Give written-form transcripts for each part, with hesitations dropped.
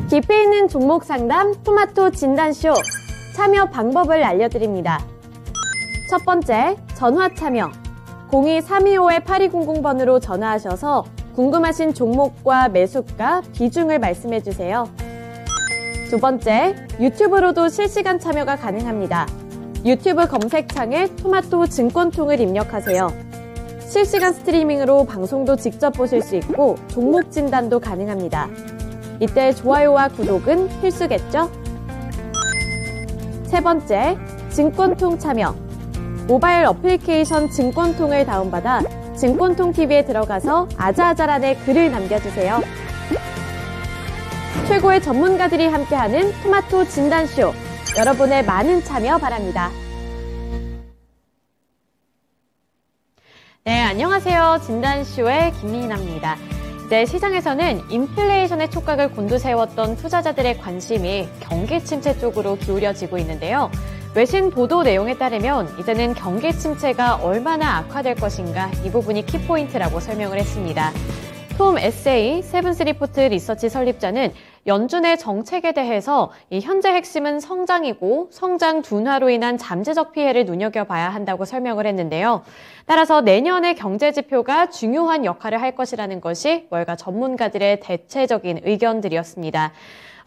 깊이 있는 종목 상담 토마토 진단쇼 참여 방법을 알려드립니다. 첫 번째, 전화 참여. 02-325-8200번으로 전화하셔서 궁금하신 종목과 매수가, 비중을 말씀해주세요. 두 번째, 유튜브로도 실시간 참여가 가능합니다. 유튜브 검색창에 토마토 증권통을 입력하세요. 실시간 스트리밍으로 방송도 직접 보실 수 있고 종목 진단도 가능합니다. 이때 좋아요와 구독은 필수겠죠? 세 번째, 증권통 참여. 모바일 어플리케이션 증권통을 다운받아 증권통 TV에 들어가서 아자아자란에 글을 남겨주세요. 최고의 전문가들이 함께하는 토마토 진단쇼. 여러분의 많은 참여 바랍니다. 네, 안녕하세요. 진단쇼의 김민아입니다. 이제 시장에서는 인플레이션의 촉각을 곤두세웠던 투자자들의 관심이 경기 침체 쪽으로 기울여지고 있는데요. 외신 보도 내용에 따르면 이제는 경기 침체가 얼마나 악화될 것인가 이 부분이 키포인트라고 설명을 했습니다. 톰 에세이 세븐스 리포트 리서치 설립자는 연준의 정책에 대해서 이 현재 핵심은 성장이고 성장 둔화로 인한 잠재적 피해를 눈여겨봐야 한다고 설명을 했는데요. 따라서 내년의 경제 지표가 중요한 역할을 할 것이라는 것이 월가 전문가들의 대체적인 의견들이었습니다.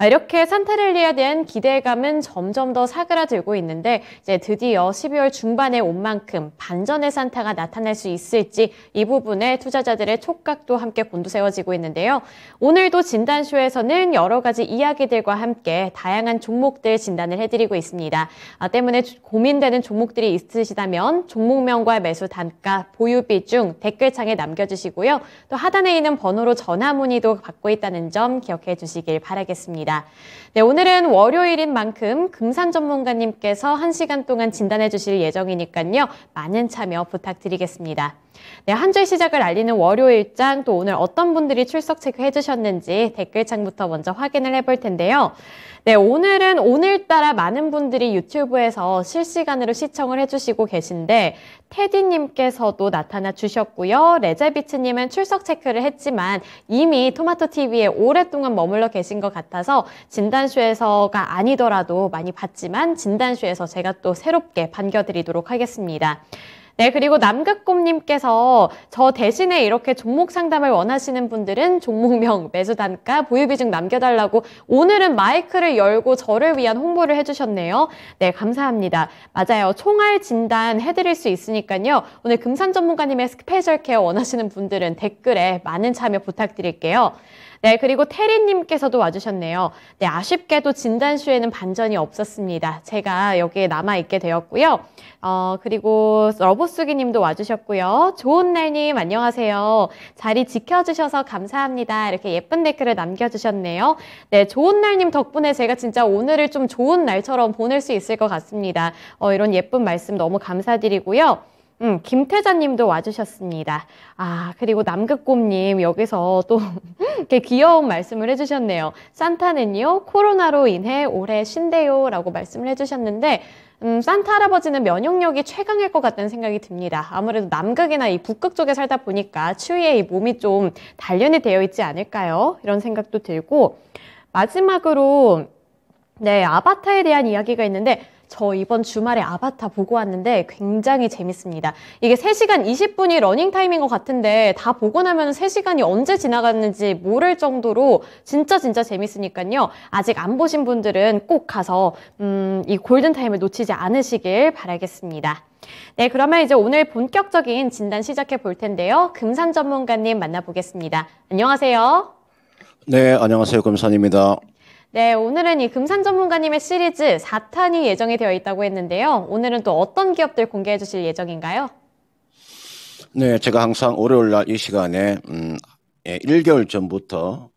이렇게 산타랠리에 대한 기대감은 점점 더 사그라들고 있는데 이제 드디어 12월 중반에 온 만큼 반전의 산타가 나타날 수 있을지 이 부분에 투자자들의 촉각도 함께 곤두세워지고 있는데요. 오늘도 진단쇼에서는 여러 가지 이야기들과 함께 다양한 종목들 진단을 해드리고 있습니다. 때문에 고민되는 종목들이 있으시다면 종목명과 매수 단가, 보유 비중 댓글창에 남겨주시고요. 또 하단에 있는 번호로 전화 문의도 받고 있다는 점 기억해 주시길 바라겠습니다. 네, 오늘은 월요일인 만큼 금산 전문가님께서 1시간 동안 진단해 주실 예정이니까요. 많은 참여 부탁드리겠습니다. 네, 한 주 시작을 알리는 월요일장 또 오늘 어떤 분들이 출석 체크해 주셨는지 댓글창부터 먼저 확인을 해볼 텐데요. 네, 오늘은 오늘따라 많은 분들이 유튜브에서 실시간으로 시청을 해주시고 계신데 테디님께서도 나타나 주셨고요. 레제비츠님은 출석 체크를 했지만 이미 토마토TV에 오랫동안 머물러 계신 것 같아서 진단쇼에서가 아니더라도 많이 봤지만 진단쇼에서 제가 또 새롭게 반겨드리도록 하겠습니다. 네, 그리고 남극곰님께서 저 대신에 이렇게 종목 상담을 원하시는 분들은 종목명, 매수 단가, 보유 비중 남겨달라고 오늘은 마이크를 열고 저를 위한 홍보를 해주셨네요. 네, 감사합니다. 맞아요. 총알 진단 해드릴 수 있으니까요. 오늘 금산 전문가님의 스페셜 케어 원하시는 분들은 댓글에 많은 참여 부탁드릴게요. 네, 그리고 테리님께서도 와주셨네요. 네, 아쉽게도 진단쇼에는 반전이 없었습니다. 제가 여기에 남아있게 되었고요. 그리고 러브수기님도 와주셨고요. 좋은날님 안녕하세요. 자리 지켜주셔서 감사합니다. 이렇게 예쁜 댓글을 남겨주셨네요. 네, 좋은날님 덕분에 제가 진짜 오늘을 좀 좋은 날처럼 보낼 수 있을 것 같습니다. 이런 예쁜 말씀 너무 감사드리고요. 김태자님도 와주셨습니다. 그리고 남극곰님 여기서 또 이렇게 귀여운 말씀을 해주셨네요. 산타는요, 코로나로 인해 올해 쉰대요 라고 말씀을 해주셨는데 산타 할아버지는 면역력이 최강일 것 같다는 생각이 듭니다. 아무래도 남극이나 이 북극 쪽에 살다 보니까 추위에 이 몸이 좀 단련이 되어 있지 않을까요? 이런 생각도 들고 마지막으로 네, 아바타에 대한 이야기가 있는데 저 이번 주말에 아바타 보고 왔는데 굉장히 재밌습니다. 이게 3시간 20분이 러닝타임인 것 같은데 다 보고 나면 3시간이 언제 지나갔는지 모를 정도로 진짜 재밌으니까요. 아직 안 보신 분들은 꼭 가서 이 골든타임을 놓치지 않으시길 바라겠습니다. 네, 그러면 이제 오늘 본격적인 진단 시작해 볼 텐데요. 금산 전문가님 만나보겠습니다. 안녕하세요. 네, 안녕하세요. 금산입니다. 네, 오늘은 이 금산 전문가님의 시리즈 4탄이 예정이 되어 있다고 했는데요. 오늘은 또 어떤 기업들 공개해 주실 예정인가요? 네, 제가 항상 월요일 날 이 시간에 1개월 전부터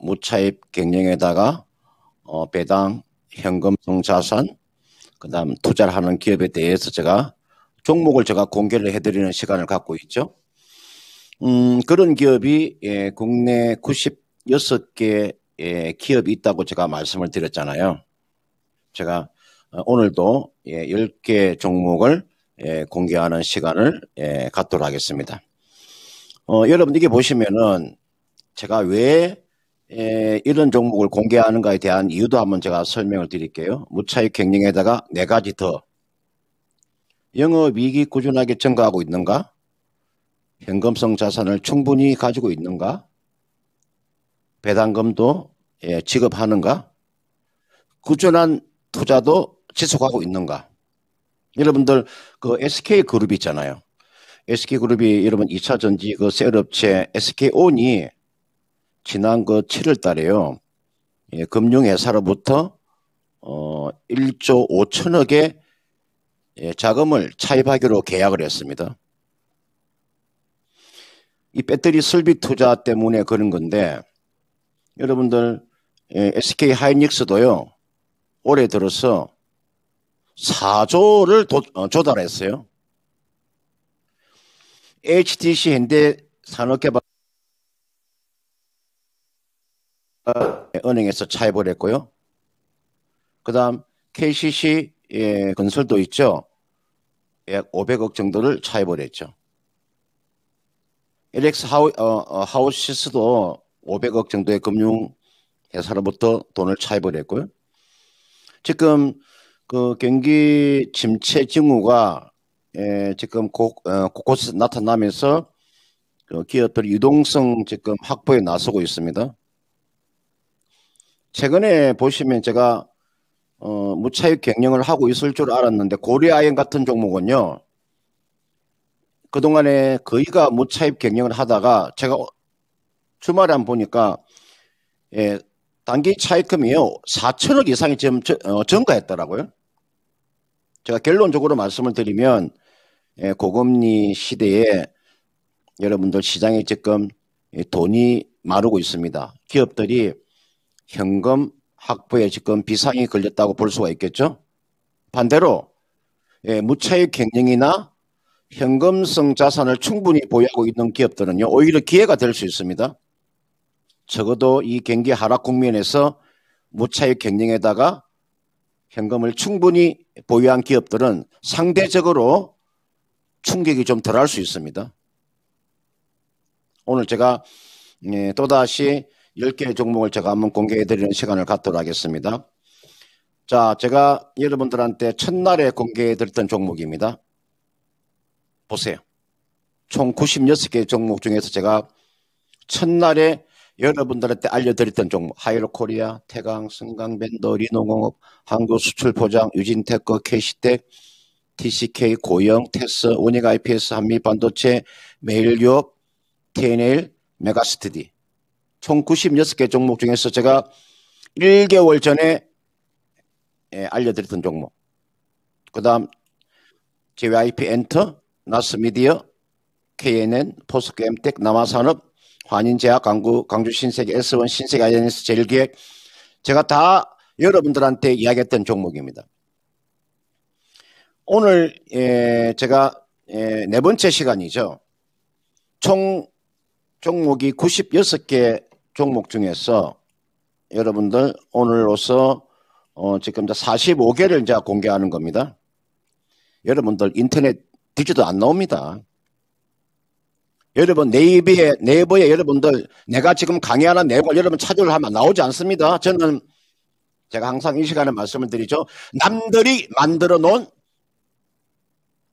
무차입 경영에다가 배당, 현금성 자산, 그다음 투자를 하는 기업에 대해서 종목을 제가 공개를 해드리는 시간을 갖고 있죠. 그런 기업이 국내 96개 기업이 있다고 제가 말씀을 드렸잖아요. 제가 오늘도 10개 종목을 공개하는 시간을 갖도록 하겠습니다. 여러분 이게 보시면은 제가 왜 이런 종목을 공개하는가에 대한 이유도 한번 제가 설명을 드릴게요. 무차익 경영에다가 네 가지 더. 영업이익이 꾸준하게 증가하고 있는가? 현금성 자산을 충분히 가지고 있는가? 배당금도 지급하는가? 꾸준한 투자도 지속하고 있는가? 여러분들 그 SK그룹 있잖아요. SK그룹이 여러분 2차전지 그 셀업체 SK온이 지난 그 7월 달에요. 금융회사로부터 1조 5천억의 자금을 차입하기로 계약을 했습니다. 이 배터리 설비 투자 때문에 그런 건데 여러분들 SK 하이닉스도요. 올해 들어서 4조를 조달했어요. HTC 현대산업개발 은행에서 차입을 했고요. 그 다음 KCC 건설도 있죠. 약 500억 정도를 차입을 했죠. LX 하우시스도 500억 정도의 금융회사로부터 돈을 차입을 했고요. 지금 그 경기 침체 징후가 지금 곳곳에서 나타나면서 그 기업들 유동성 지금 확보에 나서고 있습니다. 최근에 보시면 제가 무차익 경영을 하고 있을 줄 알았는데 고려아연 같은 종목은요. 그동안에 거의가 무차익 경영을 하다가 제가 주말에 한번 보니까 단기 차익금이요 4천억 이상이 지금 증가했더라고요. 제가 결론적으로 말씀을 드리면 고금리 시대에 여러분들 시장에 지금 돈이 마르고 있습니다. 기업들이 현금 확보에 지금 비상이 걸렸다고 볼 수가 있겠죠. 반대로 무차익 경영이나 현금성 자산을 충분히 보유하고 있는 기업들은요 오히려 기회가 될 수 있습니다. 적어도 이 경기 하락 국면에서 무차익 경영에다가 현금을 충분히 보유한 기업들은 상대적으로 충격이 좀 덜할 수 있습니다. 오늘 제가 또다시 10개의 종목을 제가 한번 공개해 드리는 시간을 갖도록 하겠습니다. 자, 제가 여러분들한테 첫날에 공개해 드렸던 종목입니다. 보세요. 총 96개의 종목 중에서 제가 첫날에 여러분들한테 알려드렸던 종목 하이로코리아, 태강, 승강밴더, 리노공업, 한국수출포장, 유진테크, KC텍, TCK, 고영, 테스, 원익 IPS, 한미반도체, 메일유업, TNL, 메가스터디 총 96개 종목 중에서 제가 1개월 전에 알려드렸던 종목 그 다음 JYP 엔터, 나스미디어, KNN, 포스코 엠텍, 남아산업, 환인제약, 광주 신세계, S1 신세계, INS, 제일기획 제가 다 여러분들한테 이야기했던 종목입니다. 오늘 제가 네 번째 시간이죠. 총 종목이 96개 종목 중에서 여러분들 오늘로서 지금 45개를 이제 공개하는 겁니다. 여러분들 인터넷 뒤져도 안 나옵니다. 여러분 네이버에 여러분들 내가 지금 강의하는 내용을 여러분 찾으려 하면 나오지 않습니다. 저는 제가 항상 이 시간에 말씀을 드리죠. 남들이 만들어 놓은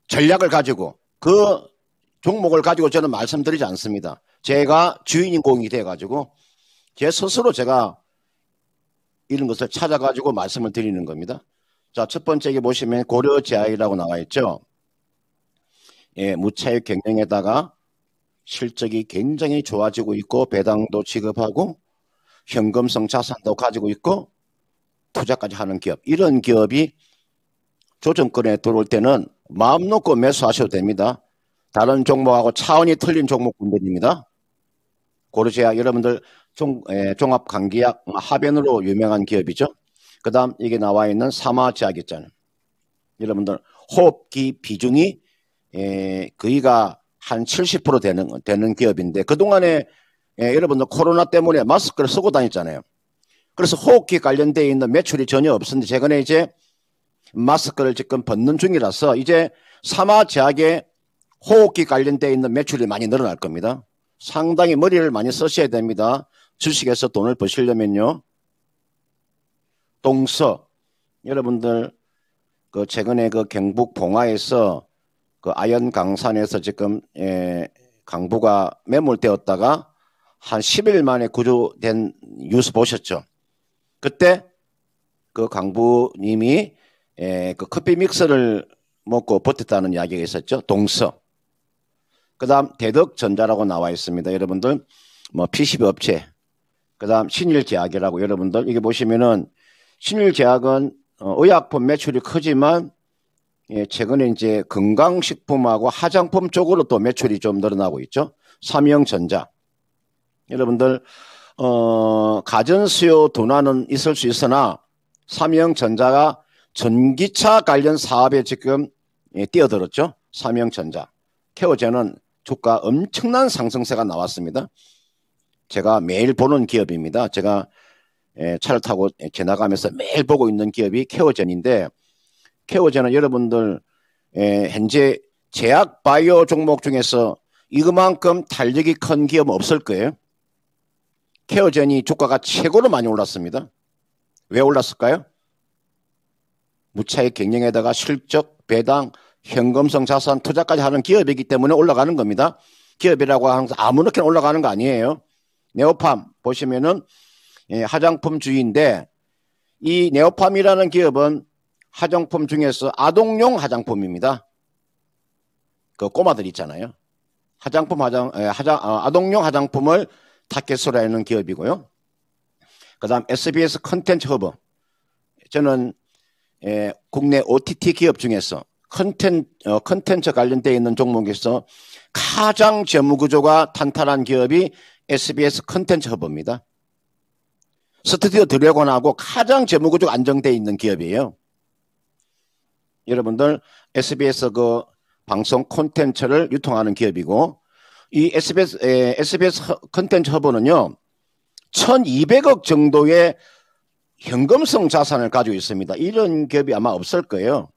전략을 가지고 그 종목을 가지고 저는 말씀드리지 않습니다. 제가 주인인 공이 돼가지고 제 스스로 제가 이런 것을 찾아가지고 말씀을 드리는 겁니다. 자, 첫 번째 에 보시면 고려제약이라고 나와 있죠. 무차익 경영에다가 실적이 굉장히 좋아지고 있고 배당도 지급하고 현금성 자산도 가지고 있고 투자까지 하는 기업. 이런 기업이 조정권에 들어올 때는 마음 놓고 매수하셔도 됩니다. 다른 종목하고 차원이 틀린 종목군들입니다. 고려제약 여러분들 종합감기약 하변으로 유명한 기업이죠. 그 다음 이게 나와 있는 사마제약 있잖아요. 여러분들 호흡기 비중이 거의가 한 70% 되는 기업인데 그동안에 여러분들 코로나 때문에 마스크를 쓰고 다녔잖아요. 그래서 호흡기 관련되어 있는 매출이 전혀 없었는데 최근에 이제 마스크를 지금 벗는 중이라서 이제 사마제약에 호흡기 관련되어 있는 매출이 많이 늘어날 겁니다. 상당히 머리를 많이 쓰셔야 됩니다. 주식에서 돈을 버시려면요. 동서, 여러분들 그 최근에 그 경북 봉화에서 그 아연 강산에서 지금 강부가 매몰되었다가 한 10일 만에 구조된 뉴스 보셨죠? 그때 그 강부님이 그 커피 믹서를 먹고 버텼다는 이야기가 있었죠. 동서. 그 다음 대덕전자라고 나와 있습니다. 여러분들 뭐 PCB 업체. 그 다음 신일제약이라고 여러분들 이게 보시면은 신일제약은 의약품 매출이 크지만 최근에 이제 건강식품하고 화장품 쪽으로 또 매출이 좀 늘어나고 있죠. 삼형전자. 여러분들 가전수요 둔화는 있을 수 있으나 삼형전자가 전기차 관련 사업에 지금 뛰어들었죠. 삼형전자. 케오젠은 주가 엄청난 상승세가 나왔습니다. 제가 매일 보는 기업입니다. 제가 차를 타고 지나가면서 매일 보고 있는 기업이 케오젠인데, 케오젠은 여러분들 현재 제약 바이오 종목 중에서 이거만큼 탄력이 큰 기업은 없을 거예요. 케오젠이 주가가 최고로 많이 올랐습니다. 왜 올랐을까요? 무차익 경영에다가 실적, 배당, 현금성 자산 투자까지 하는 기업이기 때문에 올라가는 겁니다. 기업이라고 항상 아무렇게나 올라가는 거 아니에요. 네오팜 보시면은 화장품 주인데, 이 네오팜이라는 기업은 화장품 중에서 아동용 화장품입니다. 그 꼬마들 있잖아요. 아동용 화장품을 타겟으로 하는 기업이고요. 그 다음 SBS 컨텐츠 허브. 저는 국내 OTT 기업 중에서 컨텐츠 관련되어 있는 종목에서 가장 재무구조가 탄탄한 기업이 SBS 컨텐츠 허브입니다. 스튜디오 드래곤하고 가장 재무구조가 안정되어 있는 기업이에요. 여러분들 SBS 그 방송 콘텐츠를 유통하는 기업이고, 이 SBS 컨텐츠 허브는요 1200억 정도의 현금성 자산을 가지고 있습니다. 이런 기업이 아마 없을 거예요.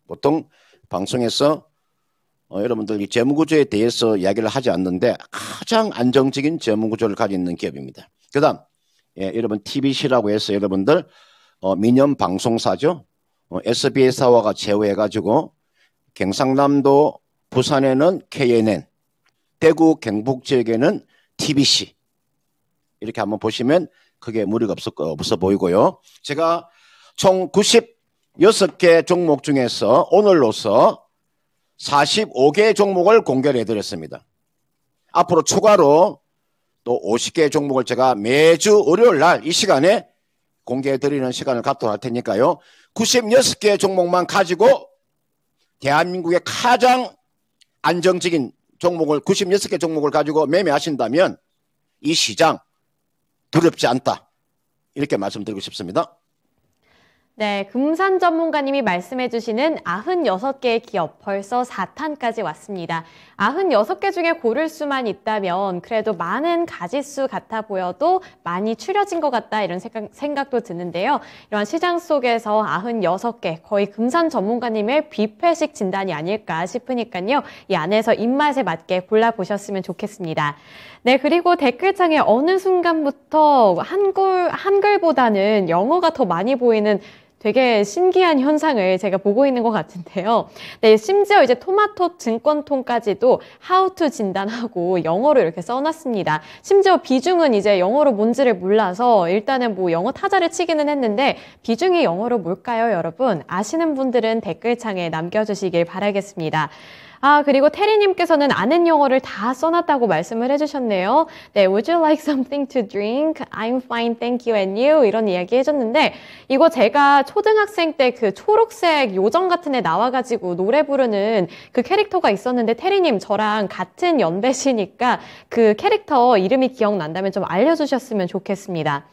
보통 방송에서 여러분들 이 재무구조에 대해서 이야기를 하지 않는데 가장 안정적인 재무구조를 가지고 있는 기업입니다. 그 다음 여러분 TBC라고 해서 여러분들 민영 방송사죠. SBS하고가 제휴해가지고 경상남도 부산에는 KNN, 대구 경북 지역에는 TBC 이렇게 한번 보시면 크게 무리가 없어 보이고요. 제가 총 96개 종목 중에서 오늘로서 45개 종목을 공개를 해드렸습니다. 앞으로 추가로 또 50개 종목을 제가 매주 월요일 날 이 시간에 공개해드리는 시간을 갖도록 할 테니까요. 96개 종목만 가지고 대한민국의 가장 안정적인 종목을 96개 종목을 가지고 매매하신다면 이 시장 두렵지 않다. 이렇게 말씀드리고 싶습니다. 네, 금산 전문가님이 말씀해 주시는 96개의 기업 벌써 4탄까지 왔습니다. 96개 중에 고를 수만 있다면 그래도 많은 가지수 같아 보여도 많이 추려진 것 같다 이런 생각도 드는데요. 이러한 시장 속에서 96개 거의 금산 전문가님의 뷔페식 진단이 아닐까 싶으니까요. 이 안에서 입맛에 맞게 골라보셨으면 좋겠습니다. 네, 그리고 댓글창에 어느 순간부터 한글보다는 영어가 더 많이 보이는 되게 신기한 현상을 제가 보고 있는 것 같은데요. 네, 심지어 이제 토마토 증권통까지도 how to 진단하고 영어로 이렇게 써놨습니다. 심지어 비중은 이제 영어로 뭔지를 몰라서 일단은 뭐 영어 타자를 치기는 했는데 비중이 영어로 뭘까요, 여러분? 아시는 분들은 댓글창에 남겨주시길 바라겠습니다. 그리고 테리님께서는 아는 영어를 다 써놨다고 말씀을 해주셨네요. 네, would you like something to drink? I'm fine, thank you, and you? 이런 이야기 해줬는데, 이거 제가 초등학생 때 그 초록색 요정 같은 애 나와가지고 노래 부르는 그 캐릭터가 있었는데, 테리님 저랑 같은 연배시니까 그 캐릭터 이름이 기억난다면 좀 알려주셨으면 좋겠습니다.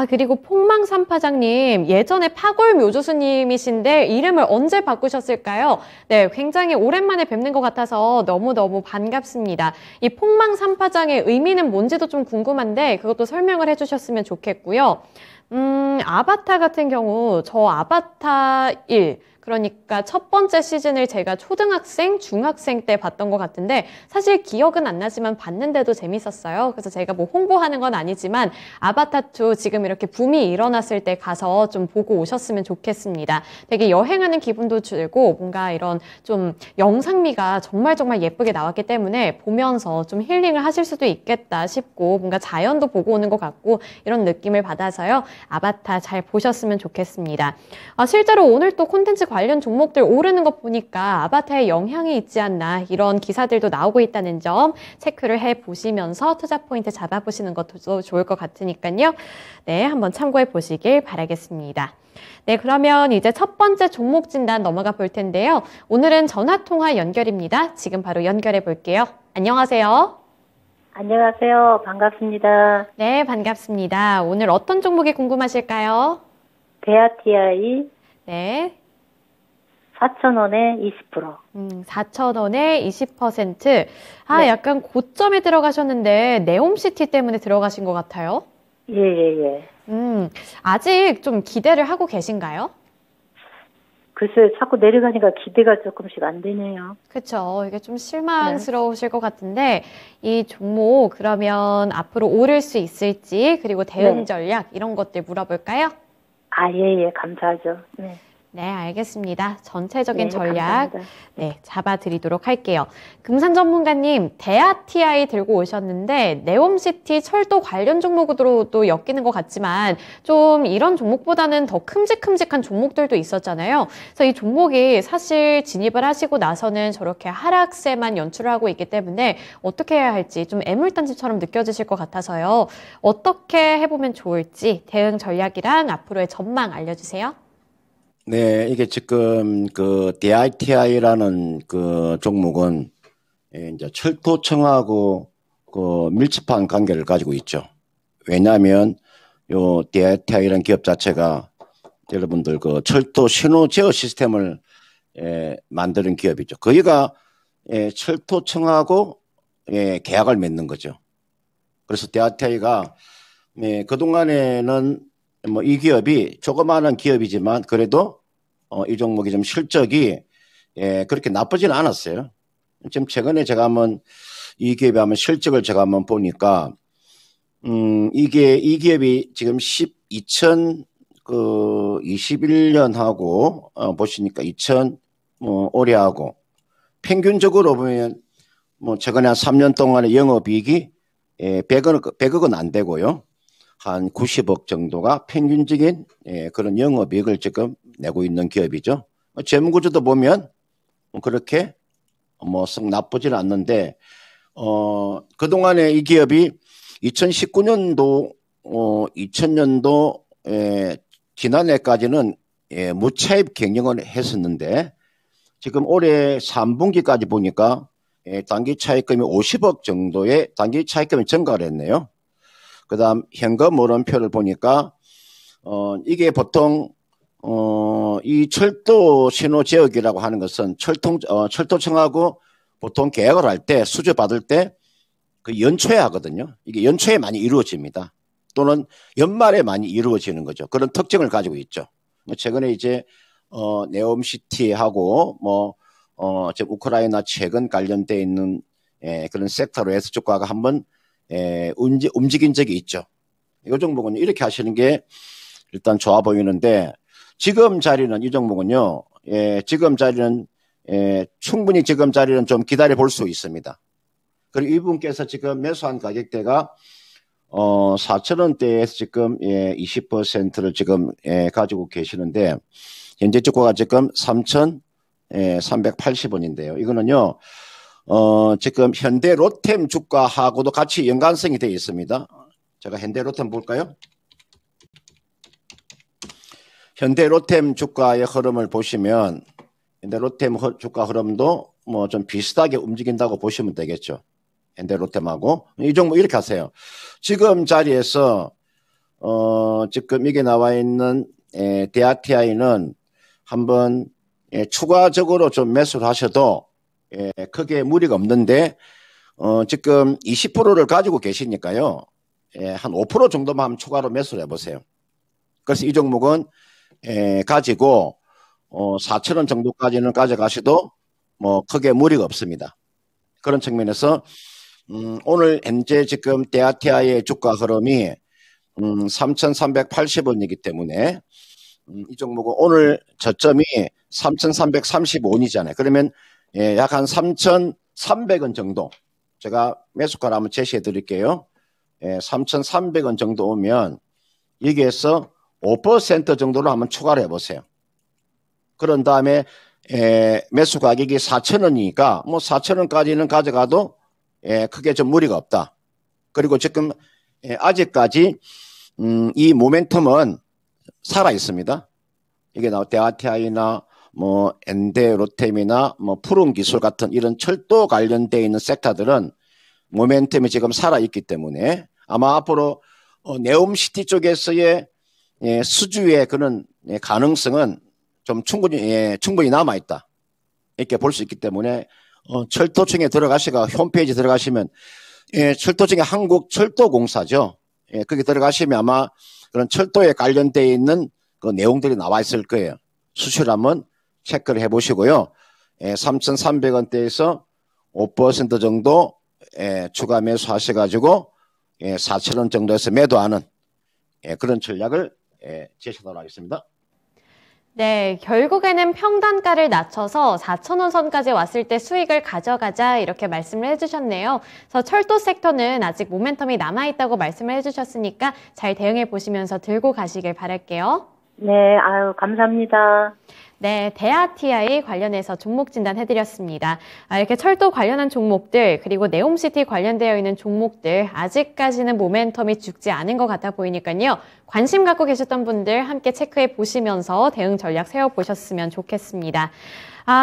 그리고 폭망삼파장님, 예전에 파골묘조수님이신데 이름을 언제 바꾸셨을까요? 네, 굉장히 오랜만에 뵙는 것 같아서 너무너무 반갑습니다. 이 폭망삼파장의 의미는 뭔지도 좀 궁금한데 그것도 설명을 해주셨으면 좋겠고요. 아바타 같은 경우 저 아바타 1, 그러니까 첫 번째 시즌을 제가 초등학생, 중학생 때 봤던 것 같은데 사실 기억은 안 나지만 봤는데도 재밌었어요. 그래서 제가 뭐 홍보하는 건 아니지만 아바타2 지금 이렇게 붐이 일어났을 때 가서 좀 보고 오셨으면 좋겠습니다. 되게 여행하는 기분도 들고 뭔가 이런 좀 영상미가 정말 예쁘게 나왔기 때문에 보면서 좀 힐링을 하실 수도 있겠다 싶고 뭔가 자연도 보고 오는 것 같고 이런 느낌을 받아서요. 아바타 잘 보셨으면 좋겠습니다. 실제로 오늘 또 콘텐츠 관련 종목들 오르는 거 보니까 아바타에 영향이 있지 않나 이런 기사들도 나오고 있다는 점 체크를 해보시면서 투자 포인트 잡아보시는 것도 좋을 것 같으니까요. 네, 한번 참고해 보시길 바라겠습니다. 네, 그러면 이제 첫 번째 종목 진단 넘어가 볼 텐데요. 오늘은 전화통화 연결입니다. 지금 바로 연결해 볼게요. 안녕하세요. 안녕하세요. 반갑습니다. 네, 반갑습니다. 오늘 어떤 종목이 궁금하실까요? 대하TI 네. 4,000원에 20%. 4,000원에 20%. 네. 약간 고점에 들어가셨는데 네옴시티 때문에 들어가신 것 같아요. 예. 아직 좀 기대를 하고 계신가요? 글쎄, 자꾸 내려가니까 기대가 조금씩 안 되네요. 그렇죠. 이게 좀 실망스러우실 것 같은데 이 종목 그러면 앞으로 오를 수 있을지 그리고 대응 전략 이런 것들 물어볼까요? 예. 감사하죠. 네. 네, 알겠습니다. 전체적인 네, 전략 감사합니다. 잡아드리도록 할게요. 금산 전문가님, 대하TI 들고 오셨는데 네옴시티 철도 관련 종목으로도 엮이는 것 같지만 좀 이런 종목보다는 더 큼직큼직한 종목들도 있었잖아요. 그래서 이 종목이 사실 진입을 하시고 나서는 저렇게 하락세만 연출을 하고 있기 때문에 어떻게 해야 할지 좀 애물단지처럼 느껴지실 것 같아서요. 어떻게 해보면 좋을지 대응 전략이랑 앞으로의 전망 알려주세요. 네, 이게 지금 그 DITI라는 그 종목은 이제 철도청하고 그 밀접한 관계를 가지고 있죠. 왜냐하면 요 DITI라는 기업 자체가 여러분들 그 철도 신호 제어 시스템을 만드는 기업이죠. 거기가 철도청하고 계약을 맺는 거죠. 그래서 DITI가 그동안에는 뭐 이 기업이 조그마한 기업이지만 그래도 이 종목이 좀 실적이 그렇게 나쁘지는 않았어요. 지금 최근에 제가 한번 이 기업이 한번 실적을 제가 한번 보니까 이게 이 기업이 지금 2021년하고 보시니까 올해 하고 평균적으로 보면 뭐 최근에 한 3년 동안의 영업이익이 100억은 안 되고요. 한 90억 정도가 평균적인 그런 영업이익을 지금 내고 있는 기업이죠. 재무구조도 보면 그렇게 뭐 썩 나쁘지는 않는데 그동안에 이 기업이 2019년도 2000년도 지난해까지는 무차입 경영을 했었는데 지금 올해 3분기까지 보니까 단기 차입금이 50억 정도의 단기 차입금이 증가를 했네요. 그다음 현금 오름표를 보니까 이게 보통 이 철도 신호 제어기라고 하는 것은 철도청하고 보통 계약을 할 때 수주 받을 때 그 연초에 하거든요. 이게 연초에 많이 이루어집니다. 또는 연말에 많이 이루어지는 거죠. 그런 특징을 가지고 있죠. 최근에 이제 네옴시티하고 지금 우크라이나 최근 관련돼 있는 그런 섹터로 해서 주가가 한번 움직인 적이 있죠. 이 종목은 이렇게 하시는 게 일단 좋아 보이는데 지금 자리는 이 종목은요. 지금 자리는 충분히 지금 자리는 좀 기다려 볼 수 있습니다. 그리고 이분께서 지금 매수한 가격대가 4,000원대에서 지금 20%를 지금 가지고 계시는데 현재 주가가 지금 3,380원인데요. 이거는요. 지금 현대 로템 주가하고도 같이 연관성이 되어 있습니다. 제가 현대 로템 볼까요? 현대 로템 주가의 흐름을 보시면 현대 로템 주가 흐름도 뭐 좀 비슷하게 움직인다고 보시면 되겠죠. 현대 로템하고 이 종목 이렇게 하세요. 지금 자리에서 지금 이게 나와 있는 DITI는 한번 추가적으로 좀 매수를 하셔도 크게 무리가 없는데 지금 20%를 가지고 계시니까요. 한 5% 정도만 추가로 매수를 해보세요. 그래서 이 종목은 가지고 4천 원 정도까지는 가져가셔도 뭐 크게 무리가 없습니다. 그런 측면에서 오늘 현재 지금 대아티아의 주가 흐름이 3,380원이기 때문에 이 종목은 오늘 저점이 3,335원이잖아요. 그러면 약 한 3,300원 정도 제가 매수가를 한번 제시해 드릴게요. 3,300원 정도 오면 여기에서 5% 정도로 한번 추가를 해보세요. 그런 다음에 매수 가격이 4,000원이니까 뭐 4,000원까지는 가져가도 크게 좀 무리가 없다. 그리고 지금 아직까지 이 모멘텀은 살아 있습니다. 이게 대아티아이나 뭐 엔데로템이나 뭐 푸른기술 같은 이런 철도 관련되어 있는 섹터들은 모멘텀이 지금 살아 있기 때문에 아마 앞으로 네옴시티 쪽에서의 수주의 그런 가능성은 좀 충분히 남아 있다. 이렇게 볼 수 있기 때문에 철도청에 들어가시가 홈페이지 들어가시면 철도청의 한국철도공사죠. 거기 들어가시면 아마 그런 철도에 관련되어 있는 그 내용들이 나와 있을 거예요. 수출 한번 체크를 해보시고요. 3,300원대에서 5% 정도 추가 매수하셔가지고 4,000원 정도에서 매도하는 그런 전략을 제시하도록 하겠습니다. 네, 결국에는 평단가를 낮춰서 4,000원 선까지 왔을 때 수익을 가져가자 이렇게 말씀을 해주셨네요. 그래서 철도 섹터는 아직 모멘텀이 남아있다고 말씀을 해주셨으니까 잘 대응해 보시면서 들고 가시길 바랄게요. 네, 아유, 감사합니다. 네, 대아티아이 관련해서 종목 진단해드렸습니다. 이렇게 철도 관련한 종목들 그리고 네옴시티 관련되어 있는 종목들 아직까지는 모멘텀이 죽지 않은 것 같아 보이니까요. 관심 갖고 계셨던 분들 함께 체크해 보시면서 대응 전략 세워보셨으면 좋겠습니다.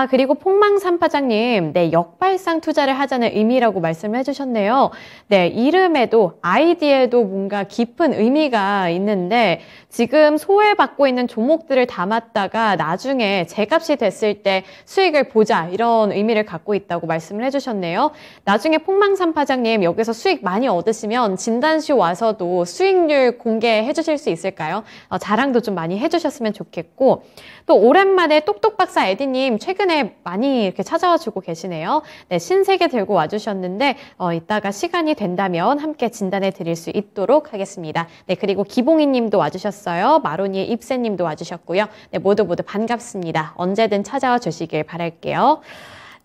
그리고 폭망삼파장님, 네, 역발상 투자를 하자는 의미라고 말씀을 해주셨네요. 네, 이름에도 아이디에도 뭔가 깊은 의미가 있는데 지금 소외받고 있는 종목들을 담았다가 나중에 제값이 됐을 때 수익을 보자 이런 의미를 갖고 있다고 말씀을 해주셨네요. 나중에 폭망삼파장님 여기서 수익 많이 얻으시면 진단쇼 와서도 수익률 공개해 주실 수 있을까요? 자랑도 좀 많이 해주셨으면 좋겠고 또 오랜만에 똑똑박사 에디님 최근에 많이 이렇게 찾아와 주고 계시네요. 네, 신세계 들고 와주셨는데 이따가 시간이 된다면 함께 진단해 드릴 수 있도록 하겠습니다. 네, 그리고 기봉이 님도 와주셨어요. 마로니의 입새 님도 와주셨고요. 네, 모두 반갑습니다. 언제든 찾아와 주시길 바랄게요.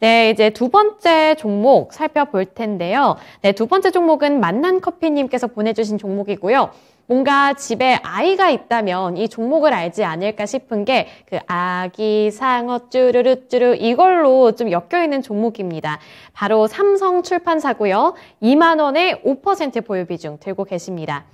네, 이제 두 번째 종목 살펴볼 텐데요. 네, 두 번째 종목은 만난커피님께서 보내주신 종목이고요. 뭔가 집에 아이가 있다면 이 종목을 알지 않을까 싶은 게 그 아기 상어 쭈루루쭈루 이걸로 좀 엮여있는 종목입니다. 바로 삼성출판사고요. 2만 원에 5% 보유 비중 들고 계십니다.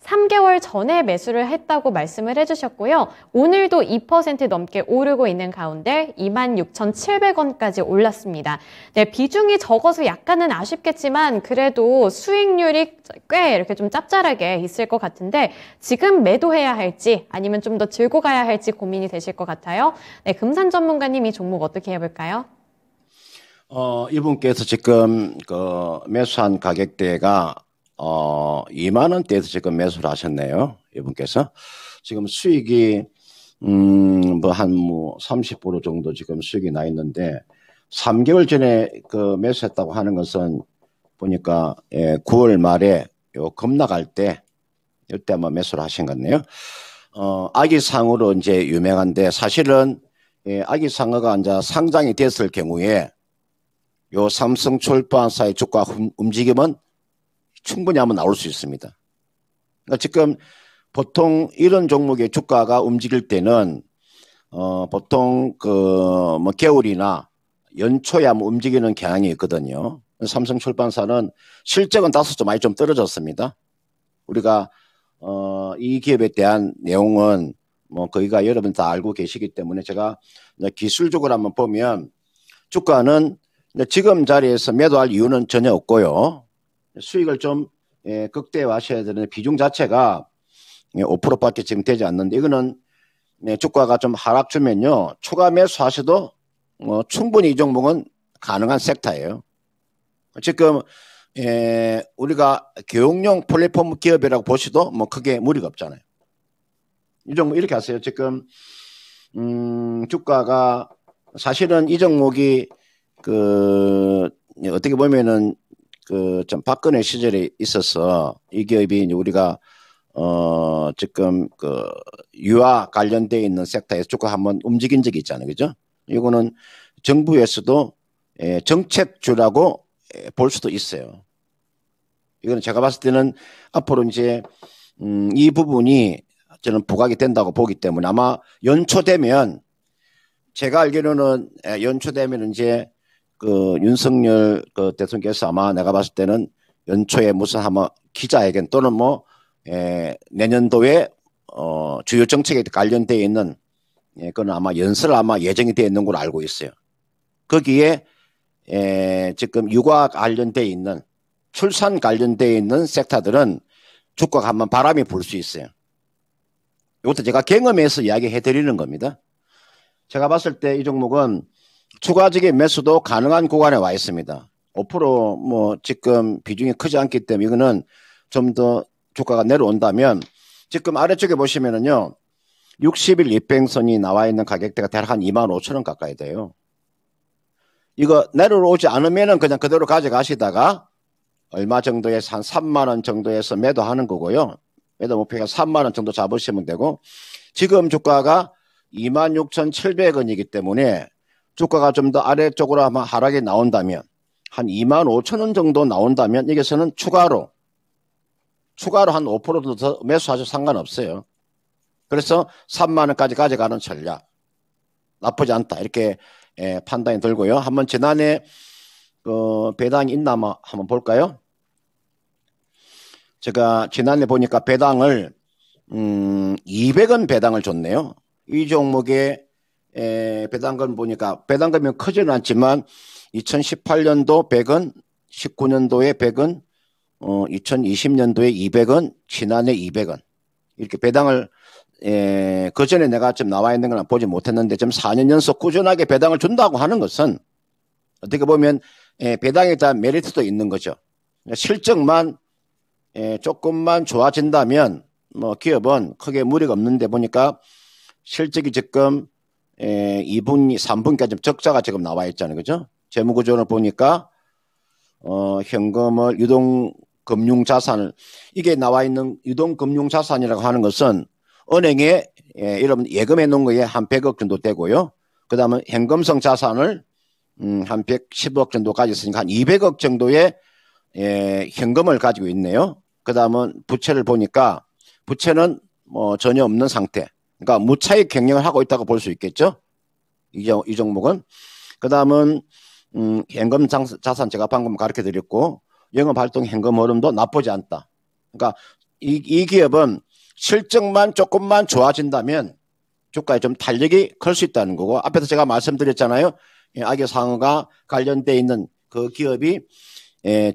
3개월 전에 매수를 했다고 말씀을 해주셨고요. 오늘도 2% 넘게 오르고 있는 가운데 26,700원까지 올랐습니다. 네, 비중이 적어서 약간은 아쉽겠지만 그래도 수익률이 꽤 이렇게 좀 짭짤하게 있을 것 같은데 지금 매도해야 할지 아니면 좀 더 들고 가야 할지 고민이 되실 것 같아요. 네, 금산 전문가님 이 종목 어떻게 해볼까요? 이분께서 지금 그 매수한 가격대가 2만 원대에서 지금 매수를 하셨네요. 이분께서 지금 수익이 한 30% 정도 지금 수익이 나 있는데 3개월 전에 그 매수했다고 하는 것은 보니까 9월 말에 요 급락할 때 이때 아마 매수를 하신 것 같네요. 아기상어로 이제 유명한데 사실은 아기상어가 이제 상장이 됐을 경우에 요 삼성출판사의 주가 움직임은 충분히 한번 나올 수 있습니다. 그러니까 지금 보통 이런 종목의 주가가 움직일 때는 보통 그 뭐 겨울이나 연초에 한번 움직이는 경향이 있거든요. 삼성출판사는 실적은 다소 좀 많이 좀 떨어졌습니다. 우리가 이 기업에 대한 내용은 뭐 거기가 여러분 다 알고 계시기 때문에 제가 기술적으로 한번 보면 주가는 지금 자리에서 매도할 이유는 전혀 없고요. 수익을 좀 극대화하셔야 되는 비중 자체가 5%밖에 지금 되지 않는데 이거는 주가가 좀 하락 주면요 추가 매수하셔도 충분히 이 종목은 가능한 섹터예요. 지금 우리가 교육용 플랫폼 기업이라고 보시도 뭐 크게 무리가 없잖아요. 이 종목 이렇게 하세요. 지금 주가가 사실은 이 종목이 어떻게 보면은 좀 박근혜 시절에 있어서 이 기업이 이제 우리가 지금 유아 관련돼 있는 섹터에서 주가 한번 움직인 적이 있잖아요, 그죠? 이거는 정부에서도 정책주라고 볼 수도 있어요. 이거는 제가 봤을 때는 앞으로 이제 이 부분이 저는 부각이 된다고 보기 때문에 아마 연초되면 제가 알기로는 연초되면 이제 윤석열 대통령께서 아마 내가 봤을 때는 연초에 무슨 아마 기자회견 또는 뭐 내년도에 주요 정책에 관련되어 있는 그건 아마 연설 아마 예정이 되어 있는 걸로 알고 있어요. 거기에 지금 육아 관련되어 있는 출산 관련되어 있는 섹터들은 주가가 한번 바람이 불 수 있어요. 이것도 제가 경험해서 이야기해 드리는 겁니다. 제가 봤을 때 이 종목은 추가적인 매수도 가능한 구간에 와 있습니다. 5% 뭐 지금 비중이 크지 않기 때문에 이거는 좀 더 주가가 내려온다면 지금 아래쪽에 보시면은요 60일 이평선이 나와 있는 가격대가 대략 한 25,000원 가까이 돼요. 이거 내려오지 않으면은 그냥 그대로 가져가시다가 얼마 정도에 한 3만 원 정도에서 매도하는 거고요. 매도 목표가 3만 원 정도 잡으시면 되고 지금 주가가 26,700원이기 때문에 주가가 좀 더 아래쪽으로 아마 하락이 나온다면 한 25,000원 정도 나온다면 여기서는 추가로 한 5% 더 매수하셔도 상관없어요. 그래서 3만 원까지 가져가는 전략 나쁘지 않다 이렇게 판단이 들고요. 한번 지난해 배당이 있나 한번 볼까요? 제가 지난해 보니까 배당을 200원 배당을 줬네요. 이 종목에 배당금 보니까 배당금이 크지는 않지만 2018년도 100원, 19년도에 100원, 2020년도에 200원, 지난해 200원 이렇게 배당을 그 전에 내가 좀 나와 있는 건 보지 못했는데 지금 4년 연속 꾸준하게 배당을 준다고 하는 것은 어떻게 보면 배당에 대한 메리트도 있는 거죠. 실적만 조금만 좋아진다면 뭐 기업은 크게 무리가 없는데 보니까 실적이 지금 2분기, 3분기까지 좀 적자가 지금 나와 있잖아요. 그죠? 재무구조를 보니까 현금을 유동금융자산을 이게 나와 있는 유동금융자산이라고 하는 것은 은행에 여러분 예금해 놓은 거에 한 100억 정도 되고요. 그 다음에 현금성 자산을 한 110억 정도 가지고 있으니까 한 200억 정도의 현금을 가지고 있네요. 그 다음은 부채를 보니까 부채는 뭐 전혀 없는 상태. 그러니까 무차익 경영을 하고 있다고 볼 수 있겠죠. 이 종목은. 그 다음은 현금 자산 제가 방금 가르쳐 드렸고 영업활동 현금 흐름도 나쁘지 않다. 그러니까 이 기업은 실적만 조금만 좋아진다면 주가에 좀 탄력이 클 수 있다는 거고 앞에서 제가 말씀드렸잖아요. 악의상어가 관련되어 있는 그 기업이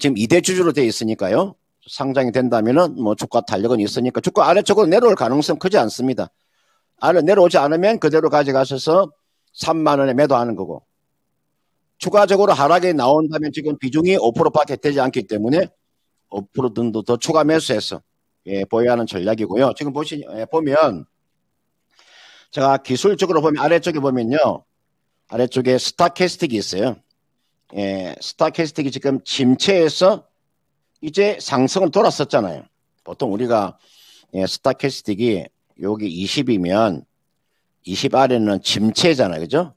지금 2대 주주로 되어 있으니까요. 상장이 된다면은 뭐 주가 탄력은 있으니까 주가 아래쪽으로 내려올 가능성 크지 않습니다. 아래 내려오지 않으면 그대로 가져가셔서 3만 원에 매도하는 거고 추가적으로 하락이 나온다면 지금 비중이 5%밖에 되지 않기 때문에 5% 정도 더 추가 매수해서 보여야 하는 전략이고요. 지금 보면 제가 기술적으로 보면 아래쪽에 보면요. 아래쪽에 스타캐스틱이 있어요. 스타캐스틱이 지금 침체에서 이제 상승을 돌았었잖아요. 보통 우리가 스타캐스틱이 여기 20이면 20 아래는 침체잖아요. 그죠?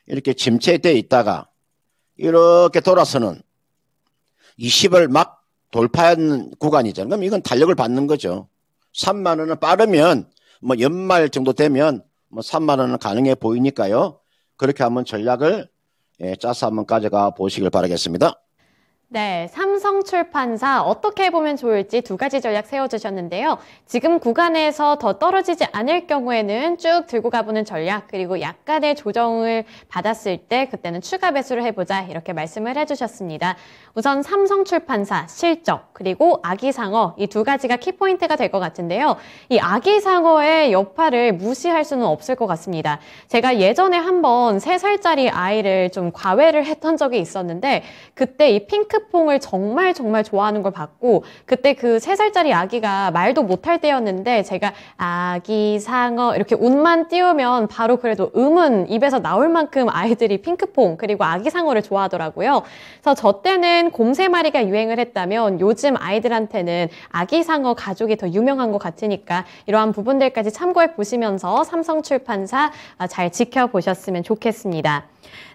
이렇게 침체되어 있다가 이렇게 돌아서는 20을 막 돌파하는 구간이잖아요. 그럼 이건 탄력을 받는 거죠. 3만 원은 빠르면 뭐 연말 정도 되면 뭐 3만 원은 가능해 보이니까요. 그렇게 한번 전략을 짜서 한번 가져가 보시길 바라겠습니다. 네, 삼성출판사 어떻게 보면 좋을지 두 가지 전략 세워주셨는데요. 지금 구간에서 더 떨어지지 않을 경우에는 쭉 들고 가보는 전략, 그리고 약간의 조정을 받았을 때 그때는 추가 매수를 해보자 이렇게 말씀을 해주셨습니다. 우선 삼성출판사, 실적, 그리고 아기상어 이 두 가지가 키포인트가 될 것 같은데요. 이 아기상어의 여파를 무시할 수는 없을 것 같습니다. 제가 예전에 한번 3살짜리 아이를 좀 과외를 했던 적이 있었는데 그때 이 핑크 핑크퐁을 정말 정말 좋아하는 걸 봤고, 그때 그 3살짜리 아기가 말도 못할 때였는데 제가 아기 상어 이렇게 웃만 띄우면 바로 그래도 음은 입에서 나올 만큼 아이들이 핑크퐁 그리고 아기 상어를 좋아하더라고요. 그래서 저 때는 곰 3마리가 유행을 했다면 요즘 아이들한테는 아기 상어 가족이 더 유명한 것 같으니까 이러한 부분들까지 참고해 보시면서 삼성출판사 잘 지켜보셨으면 좋겠습니다.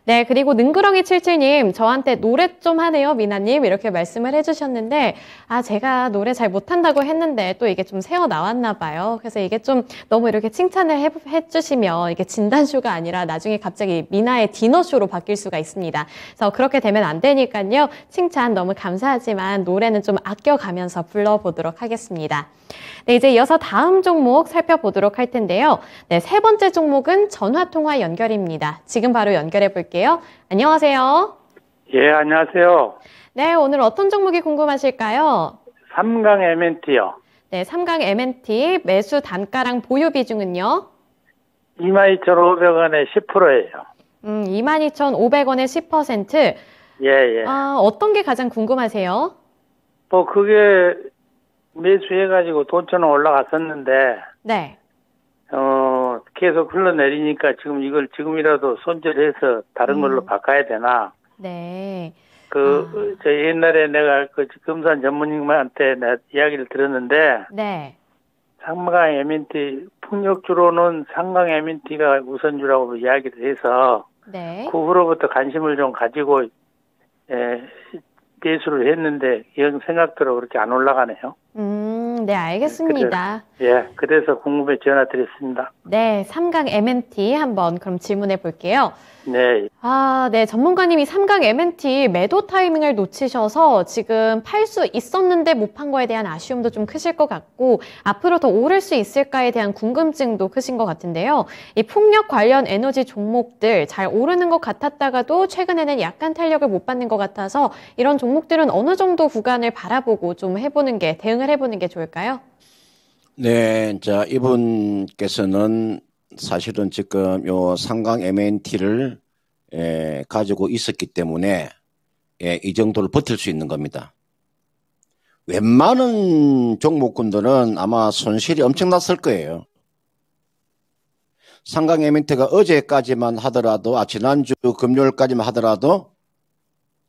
네, 그리고 능구렁이 77님, 저한테 노래 좀 하네요, 미나님. 이렇게 말씀을 해주셨는데, 제가 노래 잘 못한다고 했는데, 또 이게 좀 새어 나왔나 봐요. 그래서 이게 좀 너무 이렇게 칭찬을 해주시면, 이게 진단쇼가 아니라 나중에 갑자기 미나의 디너쇼로 바뀔 수가 있습니다. 그래서 그렇게 되면 안 되니까요. 칭찬 너무 감사하지만, 노래는 좀 아껴가면서 불러보도록 하겠습니다. 네, 이제 이어서 다음 종목 살펴보도록 할 텐데요. 네, 3번째 종목은 전화통화 연결입니다. 지금 바로 연결해 볼게요. 안녕하세요. 예, 안녕하세요. 네, 오늘 어떤 종목이 궁금하실까요? 삼강 MNT요. 네, 삼강 MNT 매수 단가랑 보유 비중은요? 22,500원에 10%예요. 22,500원에 10%. 예, 예. 어떤 게 가장 궁금하세요? 그게 매수해가지고 돈처럼 올라갔었는데, 네. 계속 흘러내리니까 지금 이걸 지금이라도 손절해서 다른 걸로 바꿔야 되나? 네. 저 옛날에 내가 그 금산 전문님한테 내가 이야기를 들었는데, 네. 삼강 MNT, 풍력주로는 삼강 MNT가 우선주라고 이야기를 해서, 네. 그 후로부터 관심을 좀 가지고, 대수를 했는데, 영 생각대로 그렇게 안 올라가네요. 네, 알겠습니다. 그래서 궁금해 전화 드렸습니다. 네, 삼강 MNT 한번 그럼 질문해 볼게요. 네. 네, 전문가님이 삼강 MNT 매도 타이밍을 놓치셔서 지금 팔 수 있었는데 못 판 거에 대한 아쉬움도 좀 크실 것 같고 앞으로 더 오를 수 있을까에 대한 궁금증도 크신 것 같은데요. 이 풍력 관련 에너지 종목들 잘 오르는 것 같았다가도 최근에는 약간 탄력을 못 받는 것 같아서 이런 종목들은 어느 정도 구간을 바라보고 좀 대응을 해보는 게 좋을까요? 네, 자, 이분께서는 사실은 지금 요 삼강 MNT를 가지고 있었기 때문에 이 정도를 버틸 수 있는 겁니다. 웬만한 종목군들은 아마 손실이 엄청났을 거예요. 삼강 MNT가 어제까지만 하더라도, 지난주 금요일까지만 하더라도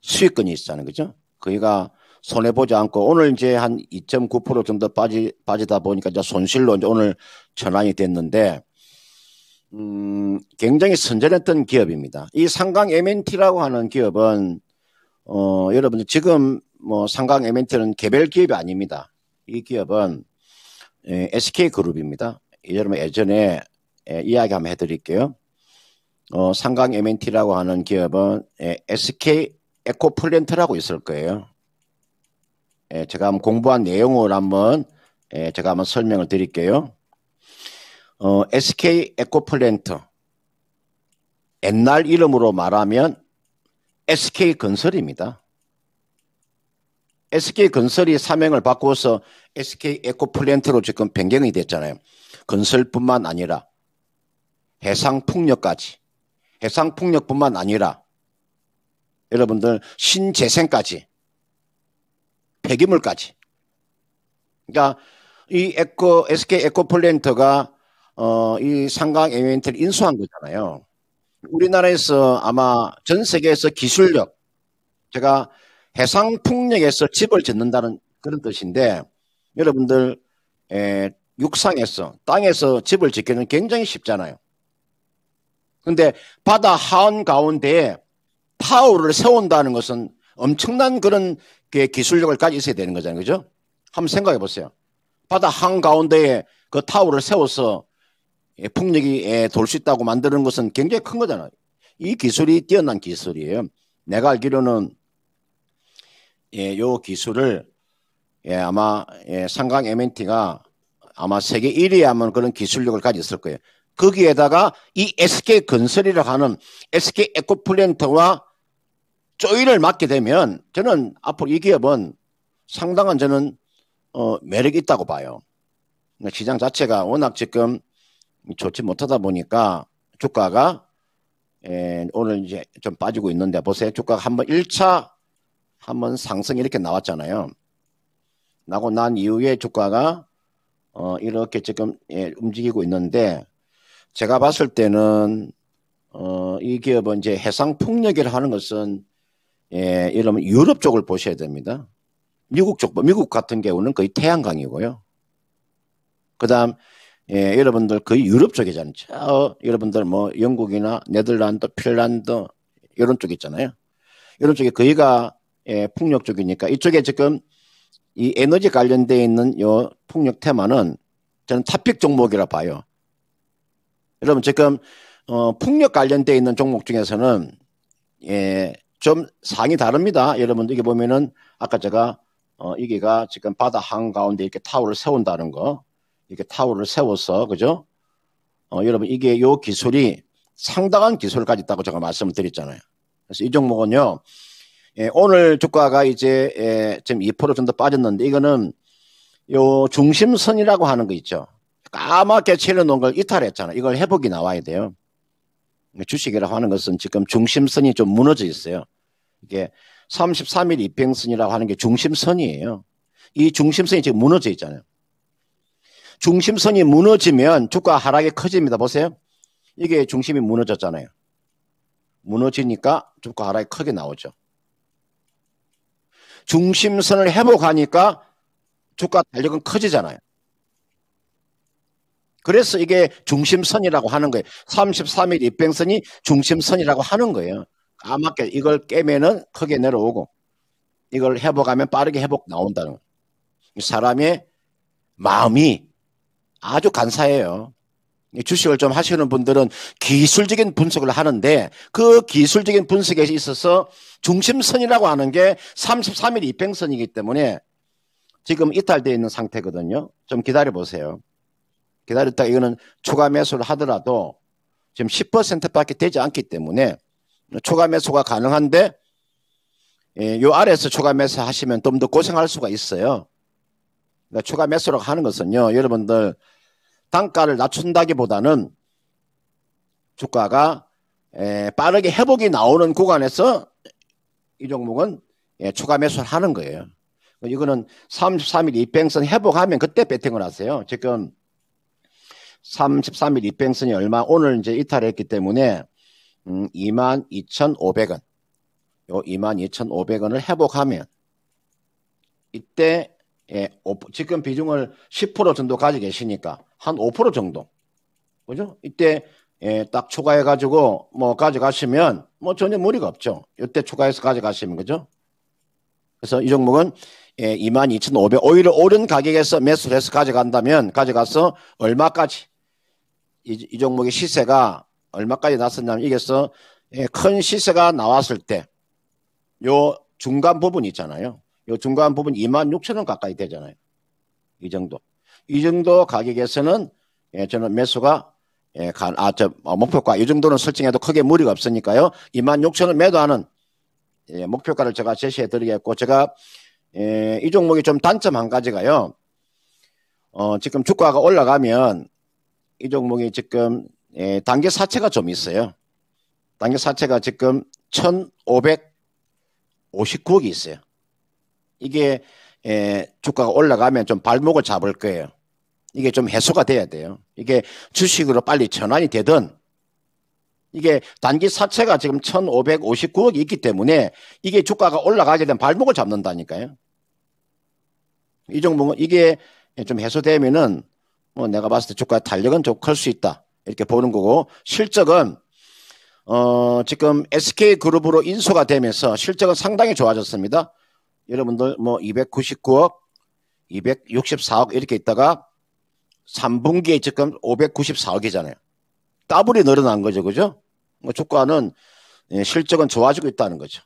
수익권이 있었다는 거죠. 거기가 손해보지 않고 오늘 이제 한 2.9% 정도 빠지다 보니까 이제 손실로 이제 오늘 전환이 됐는데, 굉장히 선전했던 기업입니다. 이 삼강 MNT라고 하는 기업은, 여러분들 지금 삼강 MNT는 개별 기업이 아닙니다. 이 기업은 SK그룹입니다. 여러분 예전에 이야기 한번 해드릴게요. 삼강 MNT라고 하는 기업은 SK 에코플랜트라고 있을 거예요. 제가 한번 공부한 내용을 제가 한번 설명을 드릴게요. SK 에코플랜트, 옛날 이름으로 말하면 SK 건설입니다. SK 건설이 사명을 바꿔서 SK 에코플랜트로 지금 변경이 됐잖아요. 건설뿐만 아니라 해상풍력까지, 해상풍력뿐만 아니라 여러분들 신재생까지, 폐기물까지. 그러니까 이 SK 에코플랜트가 이 삼강 MNT를 인수한 거잖아요. 우리나라에서 아마 전 세계에서 기술력, 제가 해상풍력에서 집을 짓는다는 그런 뜻인데, 여러분들 육상에서, 땅에서 집을 짓기는 굉장히 쉽잖아요. 근데 바다 한가운데에 타워를 세운다는 것은 엄청난 그런 기술력을 가지고 있어야 되는 거잖아요. 그죠? 한번 생각해 보세요. 바다 한가운데에 그 타워를 세워서 풍력이 돌 수 있다고 만드는 것은 굉장히 큰 거잖아요. 이 기술이 뛰어난 기술이에요. 내가 알기로는 요 기술을 아마 삼강 MNT가 아마 세계 1위에 하면 그런 기술력을 가지고 있을 거예요. 거기에다가 이 SK 건설이라고 하는 SK 에코플랜트와 조이를 맡게 되면 저는 앞으로 이 기업은 상당한 저는 매력이 있다고 봐요. 시장 자체가 워낙 지금 좋지 못하다 보니까 주가가 오늘 이제 좀 빠지고 있는데 보세요. 주가가 한번 1차 한번 상승 이렇게 나왔잖아요. 나고 난 이후에 주가가 이렇게 지금 움직이고 있는데, 제가 봤을 때는 이 기업은 이제 해상 풍력이라 하는 것은 이러면 유럽 쪽을 보셔야 됩니다. 미국 같은 경우는 거의 태양광이고요. 그다음 여러분들 거의 유럽 쪽이잖아요. 여러분들 뭐 영국이나 네덜란드, 핀란드 이런 쪽 있잖아요. 이런 쪽이 거의가 풍력 쪽이니까 이쪽에 지금 이 에너지 관련되어 있는 요 풍력 테마는 저는 탑픽 종목이라 봐요. 여러분 지금 풍력 관련되어 있는 종목 중에서는 좀 상이 다릅니다. 여러분 이게 보면은 아까 제가 이게가 지금 바다 한가운데 이렇게 타워를 세운다는 거, 이렇게 타워를 세워서 그죠? 여러분 이게 요 기술이 상당한 기술을 가졌다고 제가 말씀을 드렸잖아요. 그래서 이 종목은요, 오늘 주가가 이제 지금 2% 정도 빠졌는데 이거는 요 중심선이라고 하는 거 있죠. 까맣게 칠해놓은 걸 이탈했잖아요. 이걸 회복이 나와야 돼요. 주식이라고 하는 것은 지금 중심선이 좀 무너져 있어요. 이게 33일 이평선이라고 하는 게 중심선이에요. 이 중심선이 지금 무너져 있잖아요. 중심선이 무너지면 주가 하락이 커집니다. 보세요. 이게 중심이 무너졌잖아요. 무너지니까 주가 하락이 크게 나오죠. 중심선을 회복하니까 주가 탄력은 커지잖아요. 그래서 이게 중심선이라고 하는 거예요. 33일 이평선이 중심선이라고 하는 거예요. 까맣게 이걸 깨면은 크게 내려오고 이걸 회복하면 빠르게 회복 나온다는 거예요. 사람의 마음이 아주 간사해요. 주식을 좀 하시는 분들은 기술적인 분석을 하는데 그 기술적인 분석에 있어서 중심선이라고 하는 게 33일 이평선이기 때문에 지금 이탈되어 있는 상태거든요. 좀 기다려 보세요. 기다렸다가 이거는 추가 매수를 하더라도 지금 10%밖에 되지 않기 때문에 추가 매수가 가능한데 요 아래에서 추가 매수 하시면 좀 더 고생할 수가 있어요. 그러니까 추가 매수라고 하는 것은요, 여러분들 단가를 낮춘다기보다는 주가가 빠르게 회복이 나오는 구간에서 이 종목은 추가 매수를 하는 거예요. 이거는 33일 이평선 회복하면 그때 배팅을 하세요. 지금 33일 이평선이 얼마 오늘 이제 이탈했기 때문에 22,500원 요 22,500원을 회복하면 이때 지금 비중을 10% 정도 가지고 계시니까 한 5% 정도 그죠? 이때 딱 추가해 가지고 뭐 가져가시면 뭐 전혀 무리가 없죠. 이때 추가해서 가져가시면 그죠? 그래서 이 종목은 22,500 오히려 오른 가격에서 매수를 해서 가져간다면 가져가서 얼마까지 이 종목의 시세가 얼마까지 났었냐면 이게서 큰 시세가 나왔을 때 요 중간 부분 있잖아요. 요 중간 부분 26,000원 가까이 되잖아요. 이 정도 가격에서는 저는 매수가 목표가 이 정도는 설정해도 크게 무리가 없으니까요. 26,000원 매도하는 목표가를 제가 제시해 드리겠고 제가 이 종목이 좀 단점 한 가지가요. 지금 주가가 올라가면 이 종목이 지금 단기 사채가 좀 있어요. 단기 사채가 지금 1,559억이 있어요. 이게 주가가 올라가면 좀 발목을 잡을 거예요. 이게 좀 해소가 돼야 돼요. 이게 주식으로 빨리 전환이 되든 이게 단기 사채가 지금 1,559억이 있기 때문에 이게 주가가 올라가게 되면 발목을 잡는다니까요. 이 종목은 이게 좀 해소되면은 뭐 내가 봤을 때 주가 탄력은 좀 클 수 있다 이렇게 보는 거고 실적은 지금 SK그룹으로 인수가 되면서 실적은 상당히 좋아졌습니다. 여러분들 뭐 299억, 264억 이렇게 있다가 3분기에 지금 594억이잖아요. 더블이 늘어난 거죠. 그죠? 뭐 주가는 실적은 좋아지고 있다는 거죠.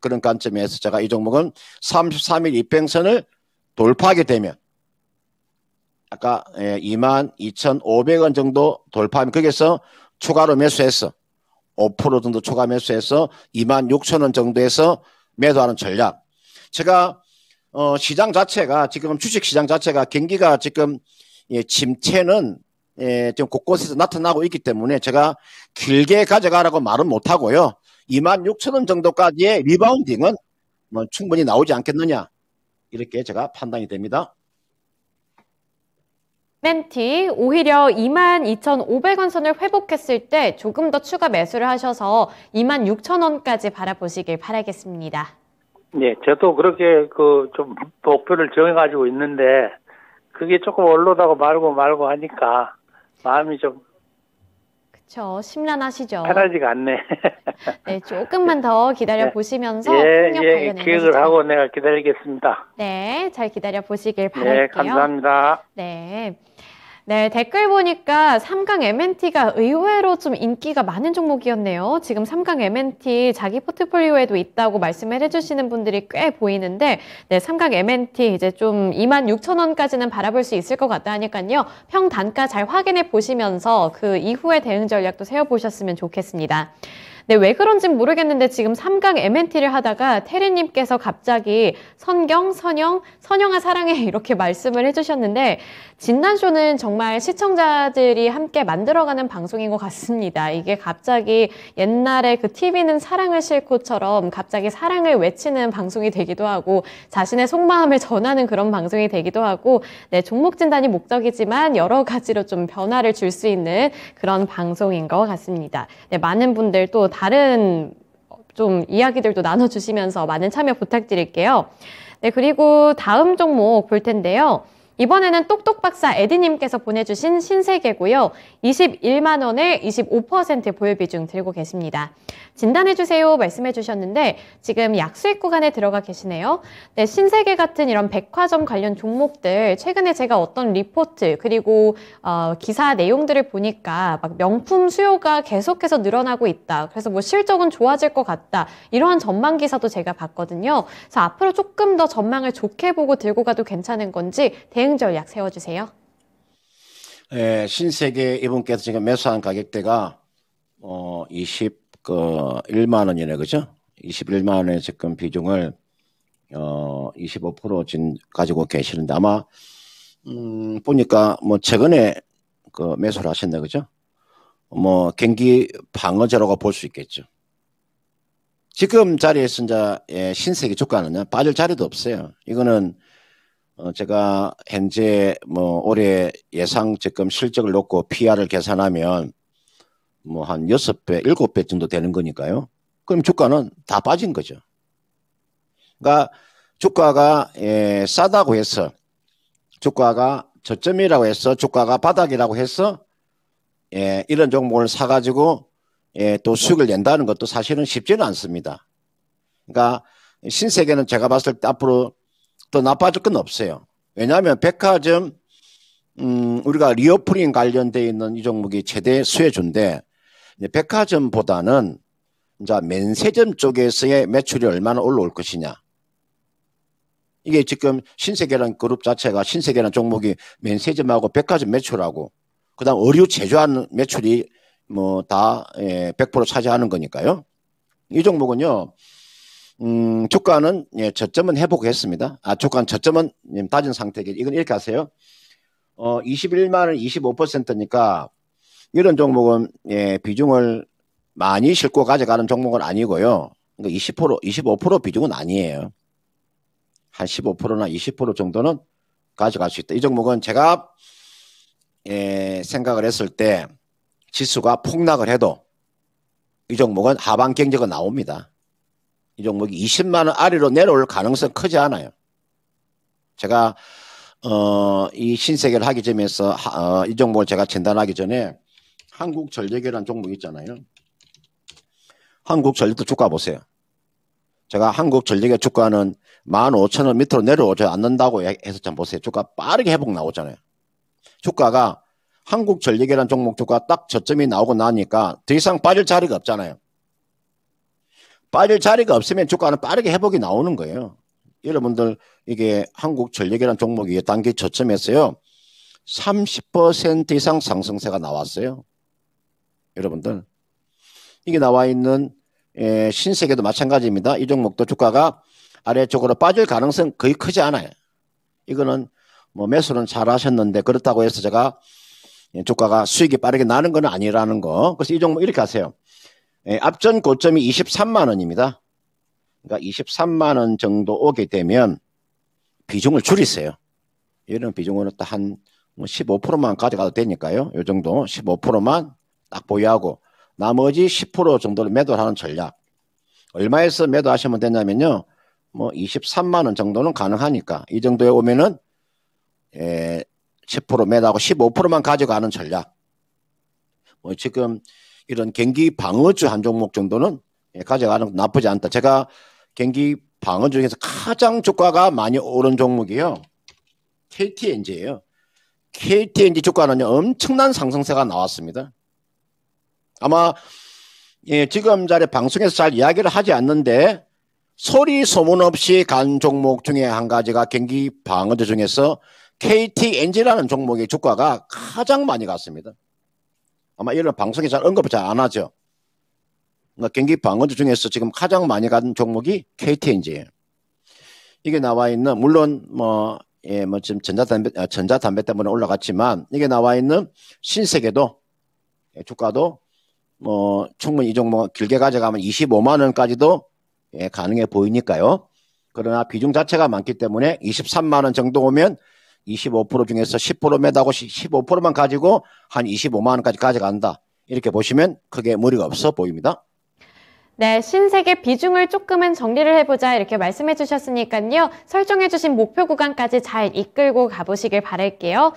그런 관점에서 제가 이 종목은 33일 이평선을 돌파하게 되면 아까 22,500원 정도 돌파하면 거기서 추가로 매수해서 5% 정도 추가 매수해서 26,000원 정도에서 매도하는 전략. 제가 시장 자체가 지금 주식 시장 자체가 경기가 지금 침체는 지금 곳곳에서 나타나고 있기 때문에 제가 길게 가져가라고 말은 못하고요. 26,000원 정도까지의 리바운딩은 뭐 충분히 나오지 않겠느냐 이렇게 제가 판단이 됩니다. 멘티 오히려 22,500원 선을 회복했을 때 조금 더 추가 매수를 하셔서 26,000원까지 바라보시길 바라겠습니다. 네, 저도 그렇게 좀 목표를 정해가지고 있는데 그게 조금 올라다고 말고 하니까 마음이 좀 그렇죠. 심란하시죠. 편하지가 않네. 네, 조금만 더 기다려 보시면서 예, 폭력 예, 관련 기획을 하고 내가 기다리겠습니다. 네, 잘 기다려 보시길 바랄게요. 네, 감사합니다. 네. 네, 댓글 보니까 삼강 MNT가 의외로 좀 인기가 많은 종목이었네요. 지금 삼강 MNT 자기 포트폴리오에도 있다고 말씀을 해주시는 분들이 꽤 보이는데, 네, 삼강 MNT 이제 좀 26,000원까지는 바라볼 수 있을 것 같다 하니까요. 평단가 잘 확인해 보시면서 그 이후에 대응 전략도 세워보셨으면 좋겠습니다. 네, 왜 그런진 모르겠는데 지금 삼강 MNT를 하다가 테리님께서 갑자기 선경아 사랑해 이렇게 말씀을 해주셨는데 진단쇼는 정말 시청자들이 함께 만들어가는 방송인 것 같습니다. 이게 갑자기 옛날에 그 TV는 사랑을 싣고처럼 갑자기 사랑을 외치는 방송이 되기도 하고 자신의 속마음을 전하는 그런 방송이 되기도 하고 네, 종목 진단이 목적이지만 여러 가지로 좀 변화를 줄 수 있는 그런 방송인 것 같습니다. 네, 많은 분들 또 다른 좀 이야기들도 나눠주시면서 많은 참여 부탁드릴게요. 네, 그리고 다음 종목 볼 텐데요. 이번에는 똑똑박사 에디님께서 보내주신 신세계고요. 21만 원에 25% 보유 비중 들고 계십니다. 진단해주세요 말씀해 주셨는데 지금 약수익 구간에 들어가 계시네요. 네, 신세계 같은 이런 백화점 관련 종목들 최근에 제가 어떤 리포트 그리고 기사 내용들을 보니까 막 명품 수요가 계속해서 늘어나고 있다. 그래서 뭐 실적은 좋아질 것 같다. 이러한 전망 기사도 제가 봤거든요. 그래서 앞으로 조금 더 전망을 좋게 보고 들고 가도 괜찮은 건지 대응 전략 세워주세요. 예, 신세계 이분께서 지금 매수한 가격대가 21만 원이네, 그죠? 21만 원의 지금 비중을 25% 가지고 계시는데 아마 보니까 뭐 최근에 그 매수를 하셨네, 그죠? 뭐 경기 방어제로가 볼 수 있겠죠. 지금 자리에서 이제 신세계 주가는요 빠질 자리도 없어요. 이거는 제가 현재 뭐 올해 예상 지금 실적을 놓고 PR을 계산하면 뭐 한 6배, 7배 정도 되는 거니까요. 그럼 주가는 다 빠진 거죠. 그러니까 주가가 싸다고 해서 주가가 저점이라고 해서 주가가 바닥이라고 해서 이런 종목을 사가지고 또 수익을 낸다는 것도 사실은 쉽지는 않습니다. 그러니까 신세계는 제가 봤을 때 앞으로 더 나빠질 건 없어요. 왜냐하면 백화점 우리가 리오프닝 관련되어 있는 이 종목이 최대 수혜주인데 백화점보다는 이제 면세점 쪽에서의 매출이 얼마나 올라올 것이냐. 이게 지금 신세계라는 그룹 자체가 신세계라는 종목이 면세점하고 백화점 매출하고 그다음 의류 제조하는 매출이 뭐 다 100% 차지하는 거니까요. 이 종목은요. 주가는 저점은 회복했습니다. 주가는 저점은 따진 상태겠. 이건 이렇게 하세요. 21만 원 25%니까 이런 종목은 비중을 많이 싣고 가져가는 종목은 아니고요. 그러니까 20%, 25% 비중은 아니에요. 한 15%나 20% 정도는 가져갈 수 있다. 이 종목은 제가 생각을 했을 때 지수가 폭락을 해도 이 종목은 하방 경적은 나옵니다. 이 종목이 20만 원 아래로 내려올 가능성 크지 않아요. 제가 이 신세계를 하기 전에서 이 종목을 제가 진단하기 전에 한국전력이라는 종목 있잖아요. 한국전력도 주가 보세요. 제가 한국전력의 주가는 15,000원 밑으로 내려오지 않는다고 해서 좀 보세요. 주가 빠르게 회복 나오잖아요. 주가가 한국전력이라는 종목 주가 딱 저점이 나오고 나니까 더 이상 빠질 자리가 없잖아요. 빠질 자리가 없으면 주가는 빠르게 회복이 나오는 거예요. 여러분들 이게 한국전력이라는 종목이 단기 저점에서요 30% 이상 상승세가 나왔어요. 여러분들 이게 나와 있는 신세계도 마찬가지입니다. 이 종목도 주가가 아래쪽으로 빠질 가능성 거의 크지 않아요. 이거는 뭐 매수는 잘 하셨는데 그렇다고 해서 제가 주가가 수익이 빠르게 나는 건 아니라는 거. 그래서 이 종목 이렇게 하세요. 앞전 고점이 23만 원입니다. 그러니까 23만 원 정도 오게 되면 비중을 줄이세요. 이런 비중으로 한 15%만 가져가도 되니까요. 이 정도 15%만 딱 보유하고 나머지 10% 정도를 매도를 하는 전략. 얼마에서 매도하시면 되냐면요. 23만 원 정도는 가능하니까 이 정도에 오면은 10% 매도하고 15%만 가져가는 전략. 지금 이런 경기 방어주 한 종목 정도는 가져가는 건 나쁘지 않다. 제가 경기 방어 중에서 가장 주가가 많이 오른 종목이요. KTNG예요. KTNG 주가는 엄청난 상승세가 나왔습니다. 아마 지금 자리 방송에서 잘 이야기를 하지 않는데 소리 소문 없이 간 종목 중에 한 가지가 경기 방어주 중에서 KTNG라는 종목의 주가가 가장 많이 갔습니다. 아마 이런 방송에 잘 언급을 잘 안 하죠. 그러니까 경기 방어주 중에서 지금 가장 많이 간 종목이 KTNG예요. 이게 나와 있는 물론 지금 전자담배 때문에 올라갔지만 이게 나와 있는 신세계도 주가도 충분히 이 종목 길게 가져가면 25만 원까지도 가능해 보이니까요. 그러나 비중 자체가 많기 때문에 23만 원 정도 오면 25% 중에서 10% 매도하고 15%만 가지고 한 25만 원까지 가져간다. 이렇게 보시면 크게 무리가 없어 보입니다. 네, 신세계 비중을 조금은 정리를 해보자 이렇게 말씀해 주셨으니까요. 설정해 주신 목표 구간까지 잘 이끌고 가보시길 바랄게요.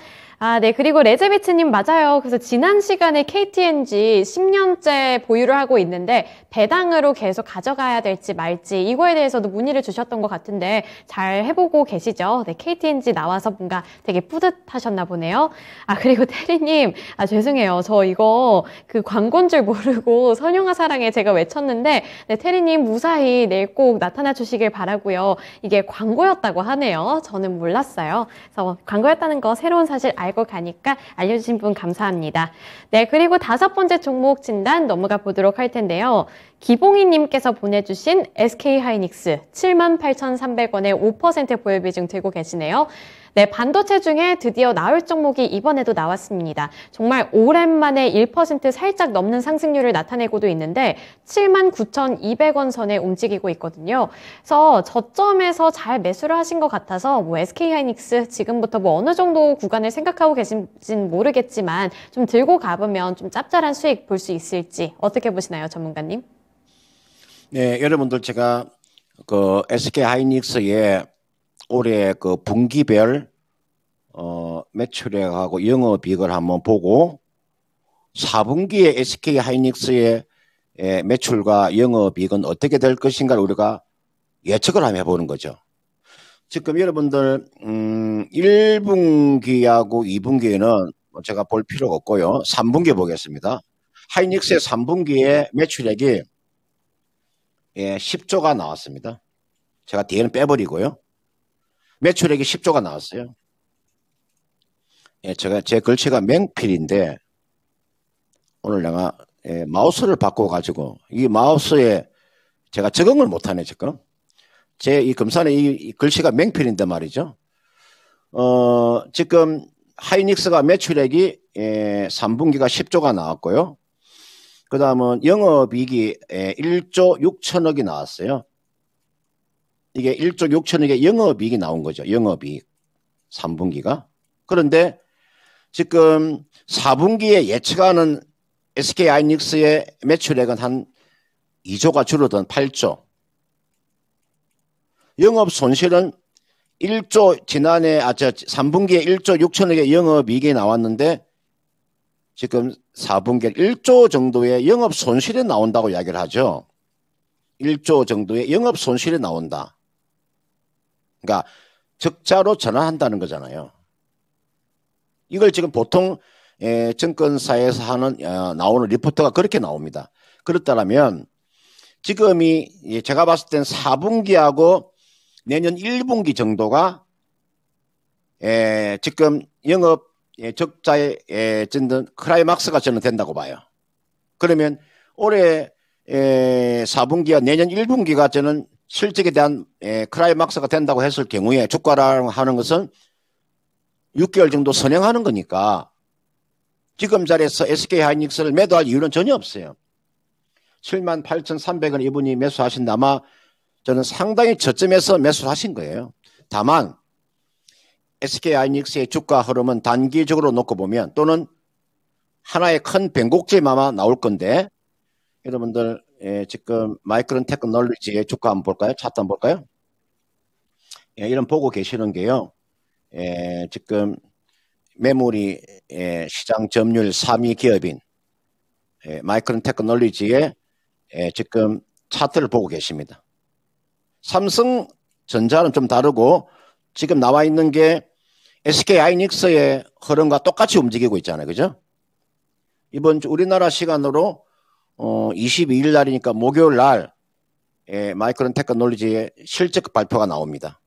네. 그리고 레제비츠님 맞아요. 그래서 지난 시간에 KTNG 10년째 보유를 하고 있는데 배당으로 계속 가져가야 될지 말지 이거에 대해서도 문의를 주셨던 것 같은데 잘 해보고 계시죠? 네, KTNG 나와서 뭔가 되게 뿌듯하셨나 보네요. 그리고 태리님, 죄송해요. 저 이거 그 광고인 줄 모르고 선영아 사랑에 제가 외쳤는데 네, 태리님 무사히 내일 꼭 나타나 주시길 바라고요. 이게 광고였다고 하네요. 저는 몰랐어요. 그래서 광고였다는 거 새로운 사실 알고 가니까 알려주신 분 감사합니다. 네, 그리고 5번째 종목 진단 넘어가 보도록 할 텐데요. 기봉이님께서 보내주신 SK하이닉스 78,300원에 5% 보유 비중 들고 계시네요. 네, 반도체 중에 드디어 나올 종목이 이번에도 나왔습니다. 정말 오랜만에 1% 살짝 넘는 상승률을 나타내고도 있는데 79,200원 선에 움직이고 있거든요. 그래서 저점에서 잘 매수를 하신 것 같아서 SK하이닉스 지금부터 어느 정도 구간을 생각하고 계신지는 모르겠지만 좀 들고 가보면 좀 짭짤한 수익 볼 수 있을지 어떻게 보시나요, 전문가님? 네, 여러분들 제가 그 SK하이닉스의 올해 그 분기별 매출액하고 영업이익을 한번 보고 4분기에 SK하이닉스의 매출과 영업이익은 어떻게 될 것인가를 우리가 예측을 한번 해보는 거죠. 지금 여러분들 1분기하고 2분기에는 제가 볼 필요가 없고요. 3분기 보겠습니다. 하이닉스의 3분기에 매출액이 10조가 나왔습니다. 제가 뒤에는 빼버리고요. 매출액이 10조가 나왔어요. 제 글씨가 맹필인데 오늘 내가 마우스를 바꿔가지고 이 마우스에 제가 적응을 못하네 지금. 제 이 금산에 이 글씨가 맹필인데 말이죠. 지금 하이닉스가 매출액이 3분기가 10조가 나왔고요. 그 다음은 영업이익이 1조 6천억이 나왔어요. 이게 1조 6천억의 영업이익이 나온 거죠. 영업이익 3분기가. 그런데 지금 4분기에 예측하는 SK하이닉스의 매출액은 한 2조가 줄어든 8조. 영업 손실은 1조 지난해 3분기에 1조 6천억의 영업이익이 나왔는데 지금 4분기에 1조 정도의 영업 손실이 나온다고 이야기를 하죠. 1조 정도의 영업 손실이 나온다. 그러니까 적자로 전환한다는 거잖아요. 이걸 지금 보통 증권사에서 하는 나오는 리포트가 그렇게 나옵니다. 그렇다면 지금이 제가 봤을 땐 4분기하고 내년 1분기 정도가 지금 영업 적자의 클라이막스가 저는 된다고 봐요. 그러면 올해 4분기와 내년 1분기가 저는 실적에 대한 클라이막스가 된다고 했을 경우에 주가라고 하는 것은 6개월 정도 선행하는 거니까 지금 자리에서 SK하이닉스를 매도할 이유는 전혀 없어요. 78,300원 이분이 매수하신다. 아마 저는 상당히 저점에서 매수를 하신 거예요. 다만 SK하이닉스의 주가 흐름은 단기적으로 놓고 보면 또는 하나의 큰 변곡점이 나올 건데 여러분들 지금 마이크론 테크놀로지의 주가 한번 볼까요? 차트 한번 볼까요? 이런 보고 계시는 게요. 지금 메모리 시장 점유율 3위 기업인 마이크론 테크놀로지의 지금 차트를 보고 계십니다. 삼성전자는 좀 다르고 지금 나와 있는 게 SK하이닉스의 흐름과 똑같이 움직이고 있잖아요. 그죠? 이번 주 우리나라 시간으로 22일 날이니까 목요일 날 마이크론 테크놀로지의 실적 발표가 나옵니다.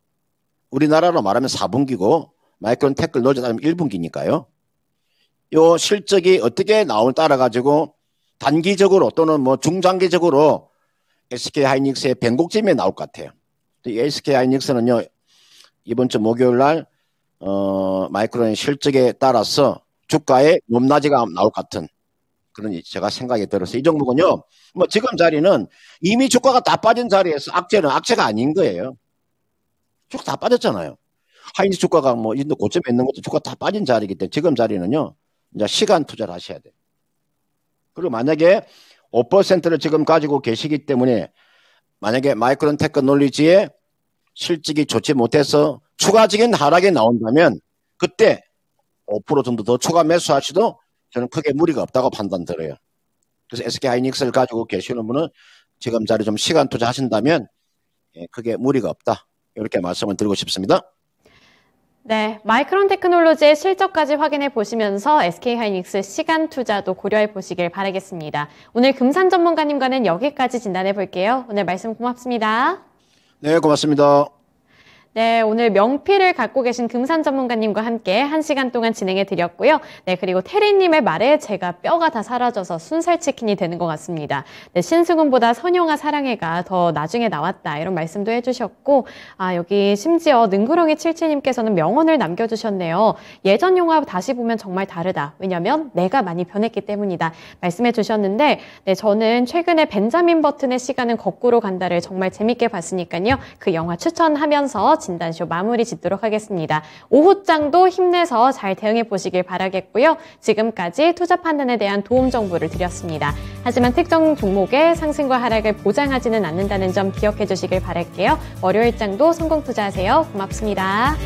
우리나라로 말하면 4분기고 마이크론 테크놀로지로 말하면 1분기니까요. 요 실적이 어떻게 나오는 따라 가지고 단기적으로 또는 뭐 중장기적으로 SK하이닉스의 변곡점이 나올 것 같아요. SK하이닉스는요 이번 주 목요일 날 마이크론의 실적에 따라서 주가의 높낮이가 나올 것 같은 그런 제가 생각이 들어서 이 종목은요 뭐 지금 자리는 이미 주가가 다 빠진 자리에서 악재가 아닌 거예요. 주가 다 빠졌잖아요. 하이닉스 주가가 뭐 이 고점에 있는 것도 주가 다 빠진 자리이기 때문에 지금 자리는요 이제 시간 투자를 하셔야 돼요. 그리고 만약에 5%를 지금 가지고 계시기 때문에 만약에 마이크론 테크놀로지의 실적이 좋지 못해서 추가적인 하락이 나온다면 그때 5% 정도 더 추가 매수하셔도 저는 크게 무리가 없다고 판단 들어요. 그래서 SK하이닉스를 가지고 계시는 분은 지금 자리 좀 시간 투자하신다면 크게 무리가 없다. 이렇게 말씀을 드리고 싶습니다. 네, 마이크론 테크놀로지의 실적까지 확인해 보시면서 SK하이닉스 시간 투자도 고려해 보시길 바라겠습니다. 오늘 금산 전문가님과는 여기까지 진단해 볼게요. 오늘 말씀 고맙습니다. 네, 고맙습니다. 네, 오늘 명피를 갖고 계신 금산 전문가님과 함께 1시간 동안 진행해 드렸고요. 네, 그리고 태리님의 말에 제가 뼈가 다 사라져서 순살 치킨이 되는 것 같습니다. 네, 신승훈보다 선영아 사랑해가 더 나중에 나왔다 이런 말씀도 해주셨고 여기 심지어 능구렁이 77님께서는 명언을 남겨주셨네요. 예전 영화 다시 보면 정말 다르다. 왜냐면 내가 많이 변했기 때문이다. 말씀해 주셨는데 네, 저는 최근에 벤자민 버튼의 시간은 거꾸로 간다를 정말 재밌게 봤으니까요. 그 영화 추천하면서 진단쇼 마무리 짓도록 하겠습니다. 오후장도 힘내서 잘 대응해 보시길 바라겠고요. 지금까지 투자 판단에 대한 도움 정보를 드렸습니다. 하지만 특정 종목의 상승과 하락을 보장하지는 않는다는 점 기억해 주시길 바랄게요. 월요일장도 성공 투자하세요. 고맙습니다.